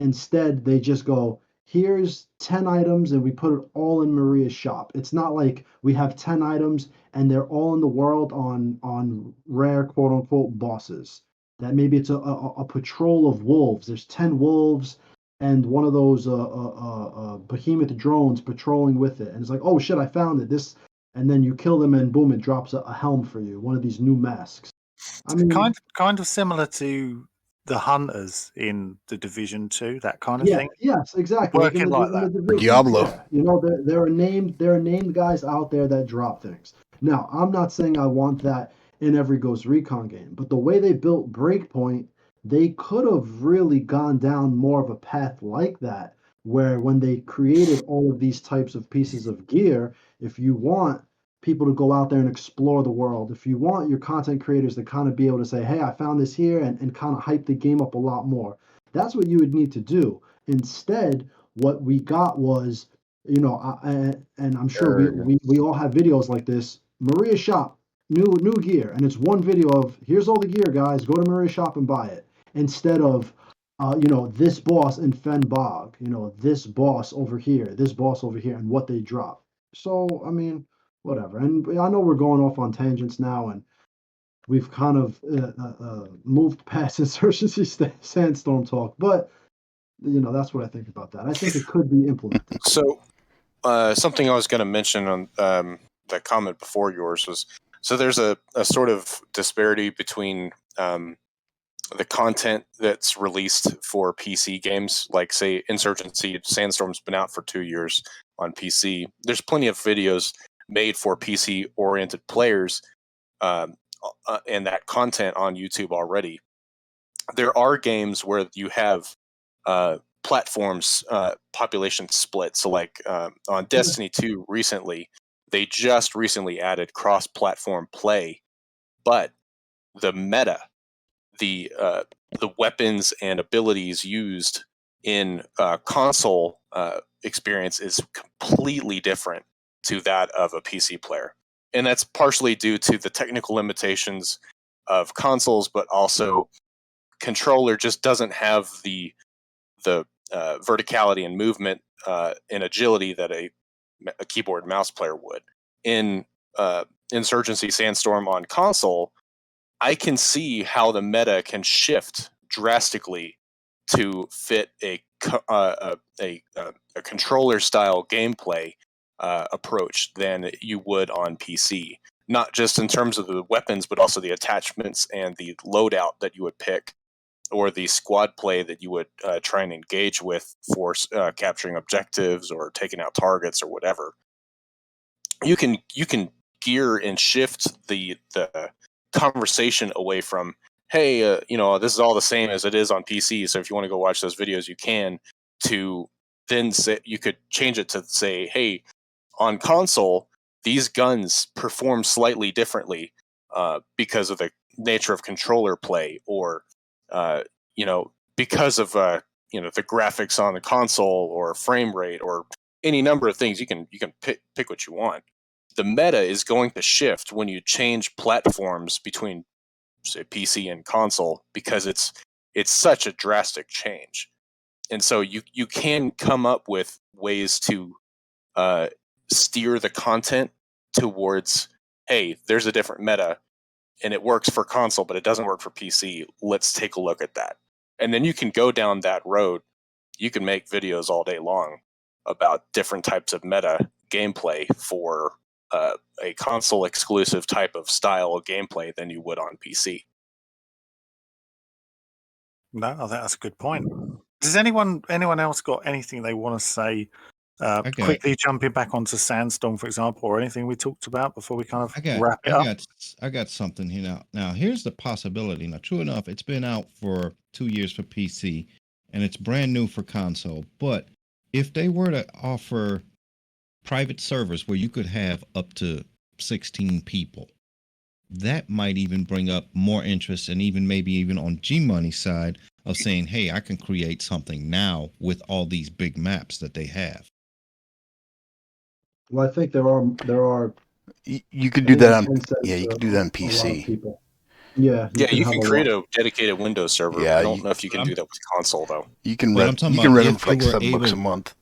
S7: Instead, they just go, here's 10 items and we put it all in Maria's shop. It's not like we have 10 items and they're all in the world on rare quote unquote bosses. That maybe it's a patrol of wolves. There's 10 wolves and one of those behemoth drones patrolling with it. And it's like, oh shit, I found it. And then you kill them and boom, it drops a helm for you, one of these new masks. I mean,
S3: kind of similar to the hunters in the Division 2, that kind of thing.
S7: Yes, exactly.
S3: Working like that.
S7: Diablo. Yeah. You know, there are named guys out there that drop things. Now, I'm not saying I want that in every Ghost Recon game, but the way they built Breakpoint, they could have really gone down more of a path like that, where when they created all of these types of pieces of gear, if you want people to go out there and explore the world, if you want your content creators to kind of be able to say, hey, I found this here, and kind of hype the game up a lot more, that's what you would need to do. Instead, what we got was, you know, and I'm sure we all have videos like this. Maria's shop, new gear, and it's one video of here's all the gear, guys. Go to Maria's shop and buy it. Instead of, this boss in Fen Bog, this boss over here, and what they drop. So I mean, whatever. And I know we're going off on tangents now, and we've kind of moved past Insurgency Sandstorm talk, but that's what I think about that. I think it could be implemented.
S6: So something I was going to mention on that comment before yours was, so there's a sort of disparity between the content that's released for PC games, like say Insurgency Sandstorm's been out for 2 years on PC. There's plenty of videos made for PC-oriented players and that content on YouTube already. There are games where you have platforms population split. So like on Destiny 2 recently, they just recently added cross-platform play, but the meta, the weapons and abilities used in console experience is completely different to that of a PC player. And that's partially due to the technical limitations of consoles, but also controller just doesn't have the verticality and movement and agility that a keyboard mouse player would. In Insurgency Sandstorm on console, I can see how the meta can shift drastically to fit a controller style gameplay approach than you would on PC. Not just in terms of the weapons, but also the attachments and the loadout that you would pick, or the squad play that you would try and engage with for capturing objectives or taking out targets or whatever. You can gear and shift the conversation away from, hey, this is all the same as it is on PC, so if you want to go watch those videos, you can, to then say, you could change it to say, hey, on console, these guns perform slightly differently because of the nature of controller play, or because of the graphics on the console, or frame rate, or any number of things. You can pick what you want. The meta is going to shift when you change platforms between, say, PC and console, because it's such a drastic change. And so you can come up with ways to steer the content towards, hey, there's a different meta and it works for console, but it doesn't work for PC. Let's take a look at that. And then you can go down that road. You can make videos all day long about different types of meta gameplay for a console exclusive type of style of gameplay than you would on PC.
S3: No, I think that's a good point. Does anyone else got anything they want to say? Quickly jumping back onto Sandstorm, for example, or anything we talked about before we kind of wrap it up.
S2: I got something here now. Now, here's the possibility. Now, true enough, it's been out for 2 years for PC, and it's brand new for console. But if they were to offer private servers where you could have up to 16 people, that might even bring up more interest, and maybe even on G-Money's side of saying, hey, I can create something now with all these big maps that they have.
S7: Well, I think there are.
S5: You could do that on. Yeah, you could do that on PC.
S7: People. Yeah.
S6: You can create a dedicated Windows server. Yeah, I don't know if you can do that with console though.
S5: You can rent. You can rent them for like $7 a month.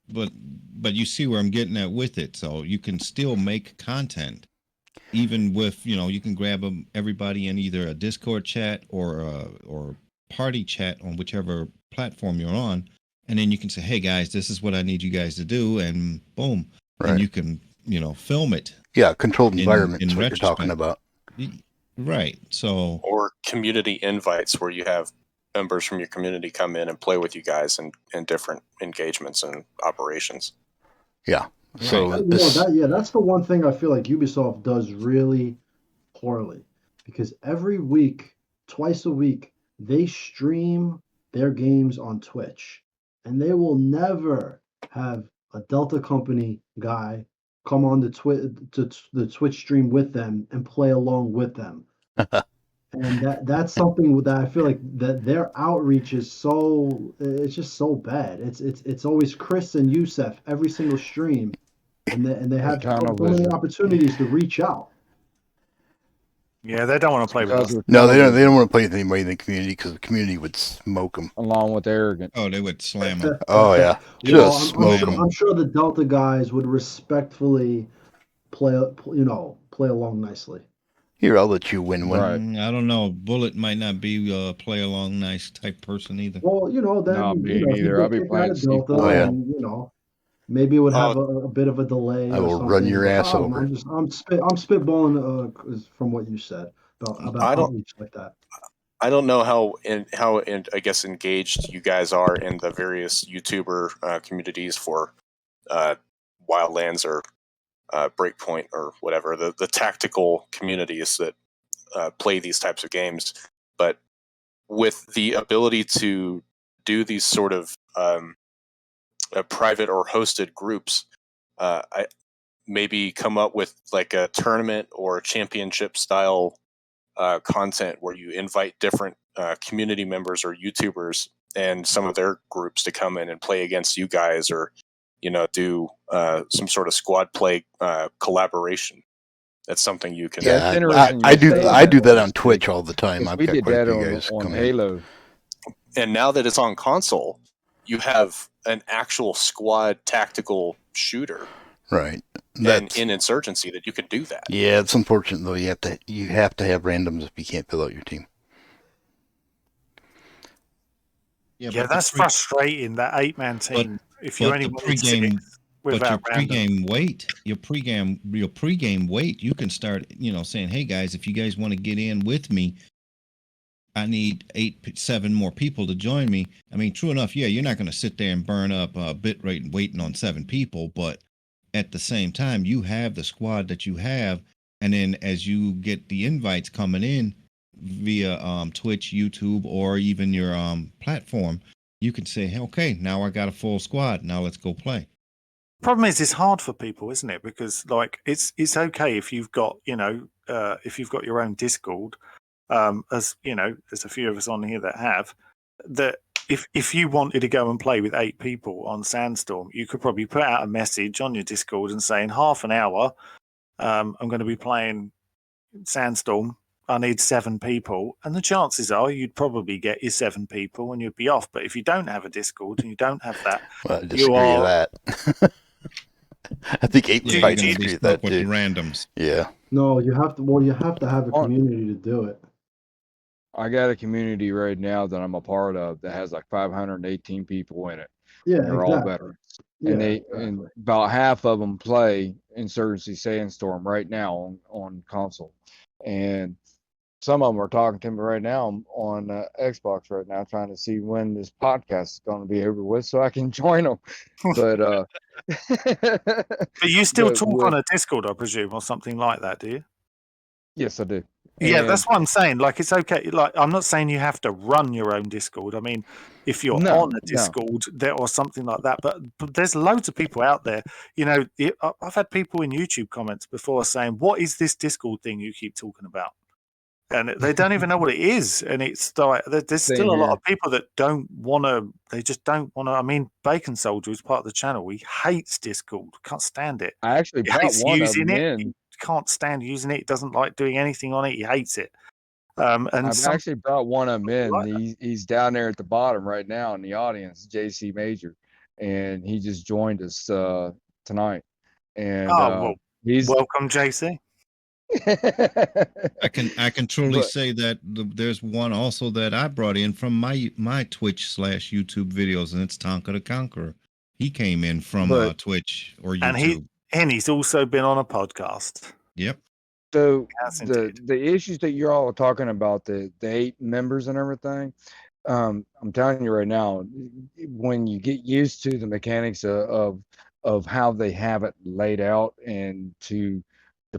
S2: But you see where I'm getting at with it. So you can still make content, even with, you can grab everybody in either a Discord chat or party chat on whichever platform you're on, and then you can say, hey guys, this is what I need you guys to do, and boom, right. And you can film it.
S5: Yeah, controlled environment is what you're talking about.
S2: Right. So,
S6: or community invites where you have members from your community come in and play with you guys in different engagements and operations.
S5: Yeah. So
S7: that's the one thing I feel like Ubisoft does really poorly, because every week, twice a week, they stream their games on Twitch, and they will never have a Delta Company guy come on the Twitch stream with them and play along with them. And that's something that I feel like that their outreach is it's just so bad. It's always Chris and Youssef every single stream, and they have so many opportunities to reach out.
S3: Yeah, they don't want to play with us.
S5: No, they don't want to play with anybody in the community, because the community would smoke them.
S1: Along with arrogant.
S2: Oh, they would slam them.
S5: Oh yeah, just smoke them.
S7: I'm sure the Delta guys would respectfully play along nicely.
S5: Here, I'll let you win one.
S2: Right. I don't know. Bullet might not be a play along nice type person either.
S7: Well, then
S1: I'll be playing
S7: Delta, and maybe it would have a bit of a delay.
S5: I will run your ass over.
S7: I'm spitballing from what you said about outreach like that.
S6: I don't know how I guess engaged you guys are in the various YouTuber communities for Wildlands or Breakpoint or whatever, the tactical communities that play these types of games. But with the ability to do these sort of private or hosted groups, I maybe come up with like a tournament or championship style content where you invite different community members or YouTubers and some of their groups to come in and play against you guys, or do some sort of squad play collaboration. That's something you can.
S5: Yeah, I do that on Twitch all the time. I've got quite a few guys
S1: on Halo.
S6: And now that it's on console, you have an actual squad tactical shooter,
S5: right?
S6: And in Insurgency that you can do that.
S5: Yeah, it's unfortunate though. You have to have randoms if you can't fill out your team.
S3: Yeah,
S2: but
S3: that's frustrating. That 8-man team. If you
S2: but
S3: only
S2: the
S3: wanted
S2: pregame,
S3: 6 without random.
S2: your pregame weight, you can start, saying, hey guys, if you guys want to get in with me, I need 7 more people to join me. I mean, true enough, yeah, you're not going to sit there and burn up bit rate and waiting on 7 people, but at the same time, you have the squad that you have, and then as you get the invites coming in via Twitch, YouTube, or even your platform, you can say, hey, okay, now I got a full squad. Now let's go play.
S3: Problem is, it's hard for people, isn't it? Because like it's okay if you've got if you've got your own Discord, as there's a few of us on here that have that. If you wanted to go and play with 8 people on Sandstorm, you could probably put out a message on your Discord and say, in half an hour, I'm going to be playing Sandstorm. I need 7 people, and the chances are you'd probably get your 7 people and you'd be off. But if you don't have a Discord and you don't have that,
S5: Well, I disagree with that. I think 8
S2: Yeah,
S5: might
S2: you're going to be
S5: disagree with
S2: stuck
S5: that
S2: with the
S5: too.
S2: randoms.
S5: Yeah.
S7: No, you have to. Well, you have to have a
S1: On-
S7: community to do it.
S1: I got a community right now that I'm a part of that has like 518 people in it.
S7: Yeah,
S1: And they're all
S7: exactly.
S1: veterans.
S7: Yeah,
S1: And
S7: exactly.
S1: about half of them play Insurgency Sandstorm right now on console. And some of them are talking to me right now on Xbox right now, trying to see when this podcast is going to be over with so I can join them. But
S3: But you still
S1: but
S3: talk on
S1: with
S3: a Discord, I presume, or something like that, do you?
S1: yes, I do.
S3: Yeah,
S1: And
S3: that's what I'm saying. Like, it's okay. Like, I'm not saying you have to run your own Discord. I mean, if you're on
S1: no,
S3: a Discord there or something like that, but there's loads of people out there. I've had people in YouTube comments before saying, "What is this Discord thing you keep talking about?" And they don't even know what it is. And it's like there's
S1: same
S3: still a lot
S1: here.
S3: of people that don't want to. They just don't want to. I mean, Bacon Soldier is part of the channel. He hates Discord. Can't stand it.
S1: I actually
S3: He
S1: brought
S3: hates
S1: one of
S3: using
S1: them
S3: it.
S1: in.
S3: He can't stand using it. He doesn't like doing anything on it. He hates it. And
S1: I've
S3: some
S1: actually brought one of them
S3: people
S1: in.
S3: like
S1: He's down there at the bottom right now in the audience, JC Major, and he just joined us tonight. And
S3: oh well,
S1: he's
S3: welcome, JC.
S2: I can truly
S1: but
S2: say that there's one also that I brought in from my Twitch/YouTube videos, and it's Tonka the Conqueror. He came in from
S1: but
S2: Twitch or
S3: And
S2: YouTube.
S3: he's also been on a podcast.
S2: Yep.
S1: so
S3: Yes,
S1: the
S3: indeed.
S1: the issues that you're all talking about, the 8 members and everything, I'm telling you right now, when you get used to the mechanics of how they have it laid out and to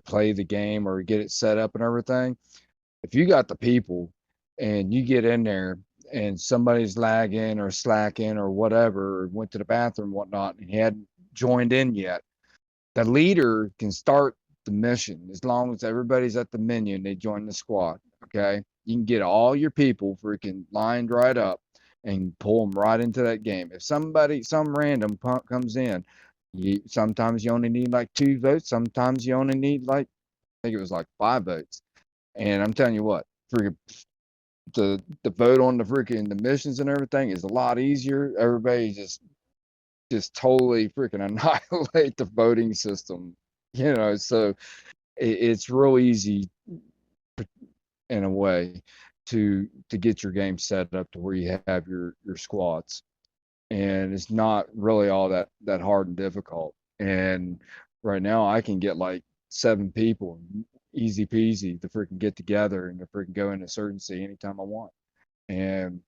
S1: play the game or get it set up and everything, if you got the people and you get in there and somebody's lagging or slacking or whatever, or went to the bathroom, whatnot, and he hadn't joined in yet, the leader can start the mission as long as everybody's at the menu and they join the squad. Okay, you can get all your people freaking lined right up and pull them right into that game. If some random punk comes in, sometimes you only need like 2 votes, sometimes you only need like, I think it was like 5 votes. And I'm telling you what, freaking the vote on the missions and everything is a lot easier. Everybody just totally freaking annihilate the voting system, so it's real easy in a way to get your game set up to where you have your squads, and it's not really all that hard and difficult. And right now I can get like 7 people easy peasy to freaking get together and to freaking go into Insurgency anytime I want. And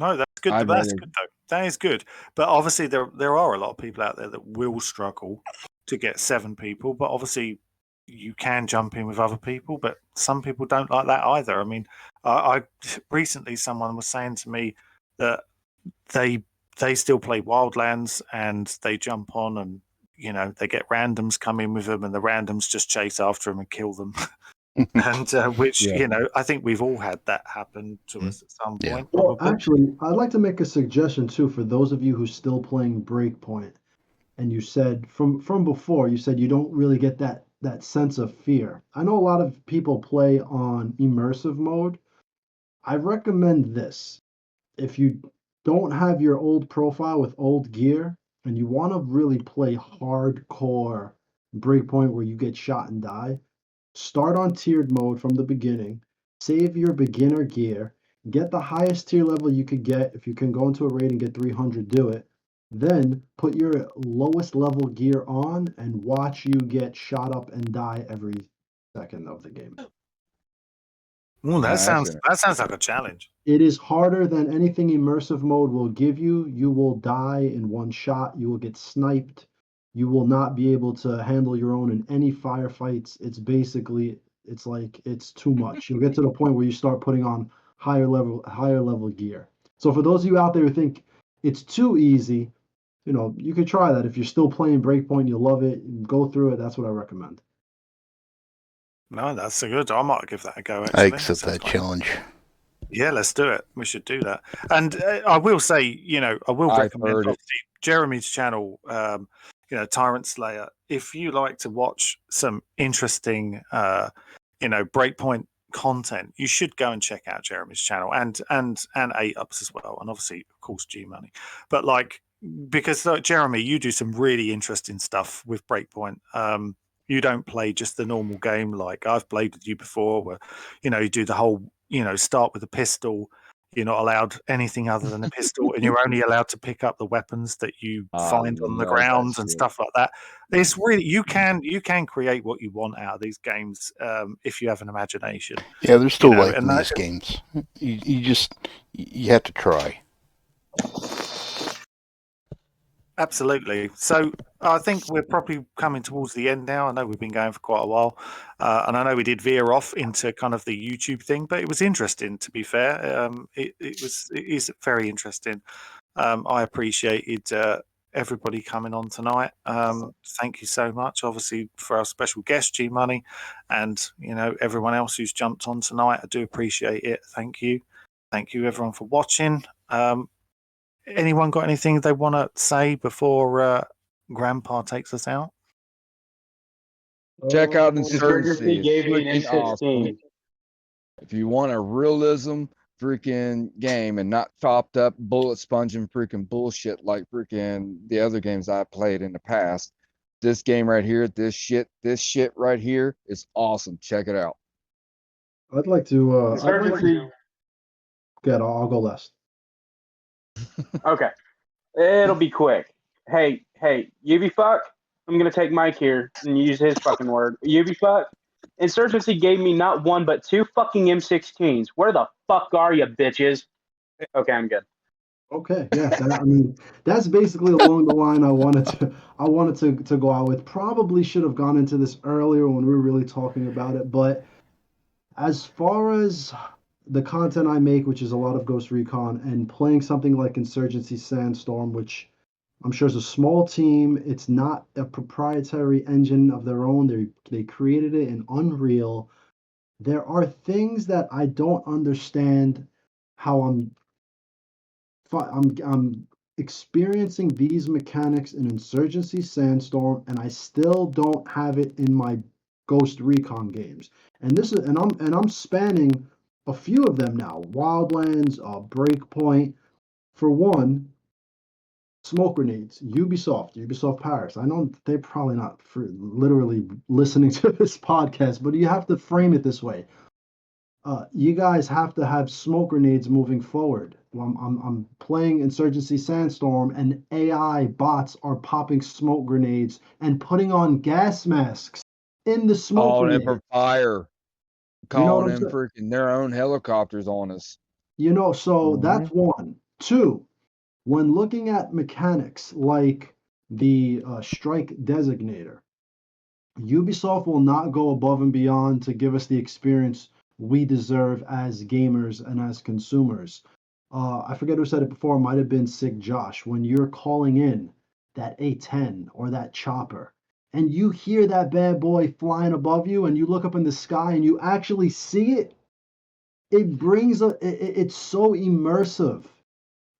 S3: No, that's good.
S1: I'd
S3: That's
S1: rather
S3: good though. That is good. But obviously, there are a lot of people out there that will struggle to get 7 people. But obviously, you can jump in with other people. But some people don't like that either. I mean, I recently someone was saying to me that they still play Wildlands and they jump on and they get randoms come in with them and the randoms just chase after them and kill them. And which
S1: Yeah.
S3: I think we've all had that happen to us at some
S5: Yeah.
S3: point.
S7: Well,
S3: Probably.
S7: actually, I'd like to make a suggestion too for those of you who's still playing Breakpoint. And you said from before, you said you don't really get that sense of fear. I know a lot of people play on immersive mode. I recommend this. If you don't have your old profile with old gear and you want to really play hardcore Breakpoint where you get shot and die, start on tiered mode from the beginning, save your beginner gear, Get the highest tier level you could get. If you can go into a raid and get 300, do it. Then put your lowest level gear on and watch you get shot up and die every second of the game.
S3: Ooh,
S1: Yeah,
S3: that sounds like a challenge.
S7: It is harder than anything immersive mode will give you. You will die in one shot. You will get sniped. You will not be able to handle your own in any firefights. It's like it's too much. You'll get to the point where you start putting on higher level gear. So for those of you out there who think it's too easy, you could try that. If you're still playing Breakpoint, you love it, go through it. That's what I recommend.
S3: No, that's a good. I might give that a go.
S5: I
S3: Actually,
S5: accept that challenge.
S3: Yeah, let's do it. We should do that. And I will say, I will
S1: I've
S3: recommend
S1: heard it.
S3: obviously Jeremy's channel, Tyrant Slayer. If you like to watch some interesting, Breakpoint content, you should go and check out Jeremy's channel and 8ups as well, and obviously, of course, G Money. But because Jeremy, you do some really interesting stuff with Breakpoint. You don't play just the normal game like I've played with you before, where you do the whole start with a pistol. You're not allowed anything other than a pistol, and you're only allowed to pick up the weapons that you find on the
S1: love that
S3: ground and
S1: shit.
S3: stuff like that. It's really you can create what you want out of these games if you have an imagination.
S5: Yeah, there's still life
S3: and
S5: in these games. You have to try.
S3: Absolutely. So I think we're probably coming towards the end now. I know we've been going for quite a while, and I know we did veer off into kind of the YouTube thing, but it was interesting. To be fair, it is very interesting. I appreciated everybody coming on tonight. Thank you so much, obviously, for our special guest G Money, and everyone else who's jumped on tonight. I do appreciate it. Thank you everyone for watching. Anyone got anything they want to say before Grandpa takes us out?
S1: Check out
S8: Insurgency
S1: Insurgency. It's
S8: gave me an
S1: freaking awesome.
S8: M16.
S1: If you want a realism freaking game and not chopped up bullet sponging freaking bullshit like freaking the other games I played in the past, this game right here, this shit right here is awesome. Check it out.
S7: I'd like to.
S8: Insurgency.
S7: Good. I'll go last.
S8: Okay, it'll be quick. Hey, Ubifuck. I'm gonna take Mike here and use his fucking word. Ubifuck. Insurgency gave me not one but two fucking M16s. Where the fuck are you, bitches? Okay, I'm good.
S7: Okay, yeah. That's basically along the line I wanted to go out with. Probably should have gone into this earlier when we were really talking about it. But as far as the content I make, which is a lot of Ghost Recon, and playing something like Insurgency Sandstorm, which I'm sure is a small team. It's not a proprietary engine of their own. They created it in Unreal. There are things that I don't understand how I'm experiencing these mechanics in Insurgency Sandstorm, and I still don't have it in my Ghost Recon games. And I'm spanning a few of them now. Wildlands, Breakpoint. For one, smoke grenades, Ubisoft Paris. I know they're probably not literally listening to this podcast, but you have to frame it this way. You guys have to have smoke grenades moving forward. I'm playing Insurgency Sandstorm, and AI bots are popping smoke grenades and putting on gas masks in the smoke
S1: Calling in
S7: grenade.
S1: for fire.
S7: You know what
S1: Calling
S7: I'm
S1: in
S7: saying?
S1: freaking their own helicopters on us.
S7: So that's one. Two, when looking at mechanics like the strike designator, Ubisoft will not go above and beyond to give us the experience we deserve as gamers and as consumers. I forget who said it before, it might have been Sick Josh. When you're calling in that A10 or that chopper, and you hear that bad boy flying above you, and you look up in the sky and you actually see it, it's so immersive.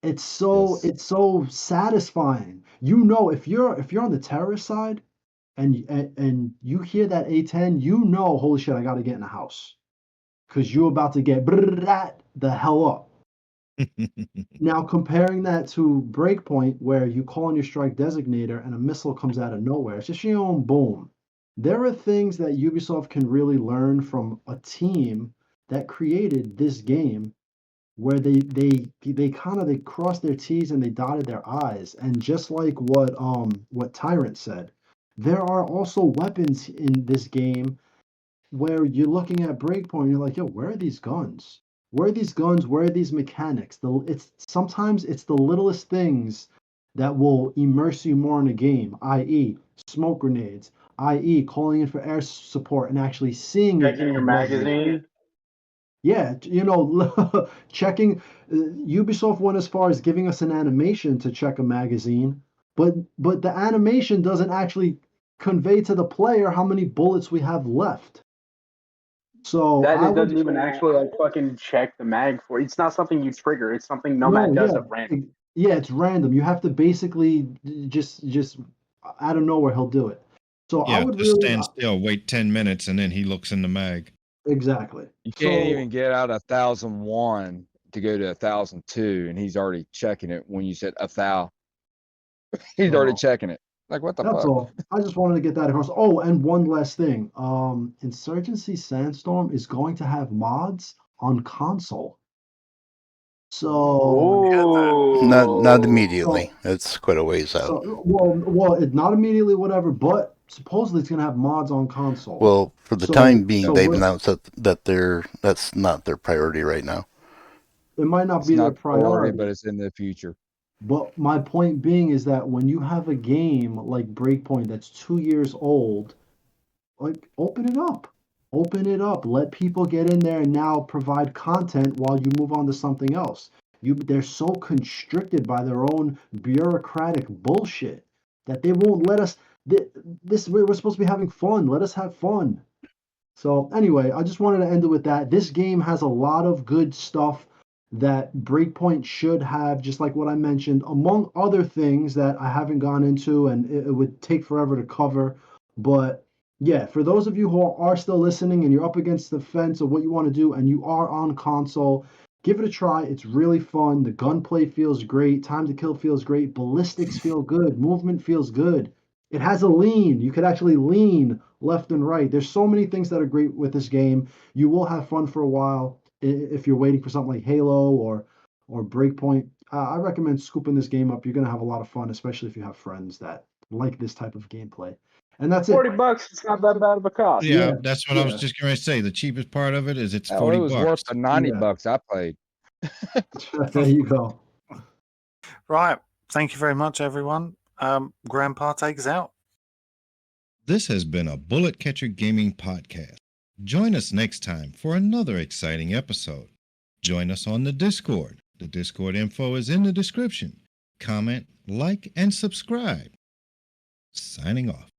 S7: It's so satisfying. If you're on the terrorist side and you hear that A10, holy shit, I got to get in the house because you're about to get the hell up. Now comparing that to Breakpoint, where you call on your strike designator and a missile comes out of nowhere, it's just your own boom. There are things that Ubisoft can really learn from a team that created this game where they kind of they crossed their T's and they dotted their I's. And just like what Tyrant said, there are also weapons in this game where you're looking at Breakpoint, you're like, yo, where are these guns? Where are these guns? Where are these mechanics? It's sometimes it's the littlest things that will immerse you more in a game, i.e., smoke grenades, i.e., calling in for air support and actually seeing it.
S8: Checking your
S7: above you.
S8: magazine.
S7: Yeah, checking. Ubisoft went as far as giving us an animation to check a magazine, but the animation doesn't actually convey to the player how many bullets we have left. So
S8: That
S7: I
S8: it
S7: would
S8: doesn't even actually like fucking check the mag for. It's not something you trigger. It's something
S7: no,
S8: Nomad does
S7: yeah,
S8: at random.
S7: yeah, it's random. You have to basically just out of nowhere he'll do it. So I
S2: Yeah,
S7: would
S2: just
S7: really
S2: stand still, wait 10 minutes, and then he looks in the mag.
S7: exactly.
S1: You can't
S7: So
S1: even get out 1,001 to go to 1,002, and he's already checking it when you said 1,000. He's already
S7: so
S1: checking it. Like, what the
S7: that's
S1: fuck?
S7: all. I just wanted to get that across. Oh, and one last thing. Insurgency Sandstorm is going to have mods on console. So
S5: Not
S8: Oh,
S5: immediately.
S7: so
S5: It's quite a ways out.
S7: it's not immediately whatever, but supposedly it's gonna have mods on console.
S5: Well, for the
S7: So
S5: time being,
S7: so
S5: they've
S7: we're,
S5: announced that's not their priority right now.
S7: it might not
S1: It's
S7: be their
S1: not priority, but
S7: priority.
S1: it's in the future.
S7: But my point being is that when you have a game like Breakpoint that's 2 years old, like open it up. Open it up. Let people get in there and now provide content while you move on to something else. They're so constricted by their own bureaucratic bullshit that they won't let us this we're supposed to be having fun. Let us have fun. So anyway, I just wanted to end it with that. This game has a lot of good stuff that Breakpoint should have, just like what I mentioned, among other things that I haven't gone into and it would take forever to cover. But yeah, for those of you who are still listening and you're up against the fence of what you want to do and you are on console, give it a try. It's really fun. The gunplay feels great. Time to kill feels great. Ballistics feel good. Movement feels good. It has a lean. You could actually lean left and right. There's so many things that are great with this game. You will have fun for a while if you're waiting for something like Halo or Breakpoint. I recommend scooping this game up. You're gonna have a lot of fun, especially if you have friends that like this type of gameplay. And that's it.
S8: $40. It's not that bad of a cost.
S2: Yeah,
S7: Yeah,
S2: that's what I was
S7: yeah.
S2: just going to say. The cheapest part of it is it's
S1: Hell,
S2: 40
S1: it was
S2: bucks.
S1: worth the 90
S7: Yeah.
S1: bucks I paid.
S7: There you go.
S3: Right. Thank you very much, everyone. Grandpa takes out.
S2: This has been a Bullet Catcher Gaming podcast. Join us next time for another exciting episode. Join us on the Discord. The Discord info is in the description. Comment, like, and subscribe. Signing off.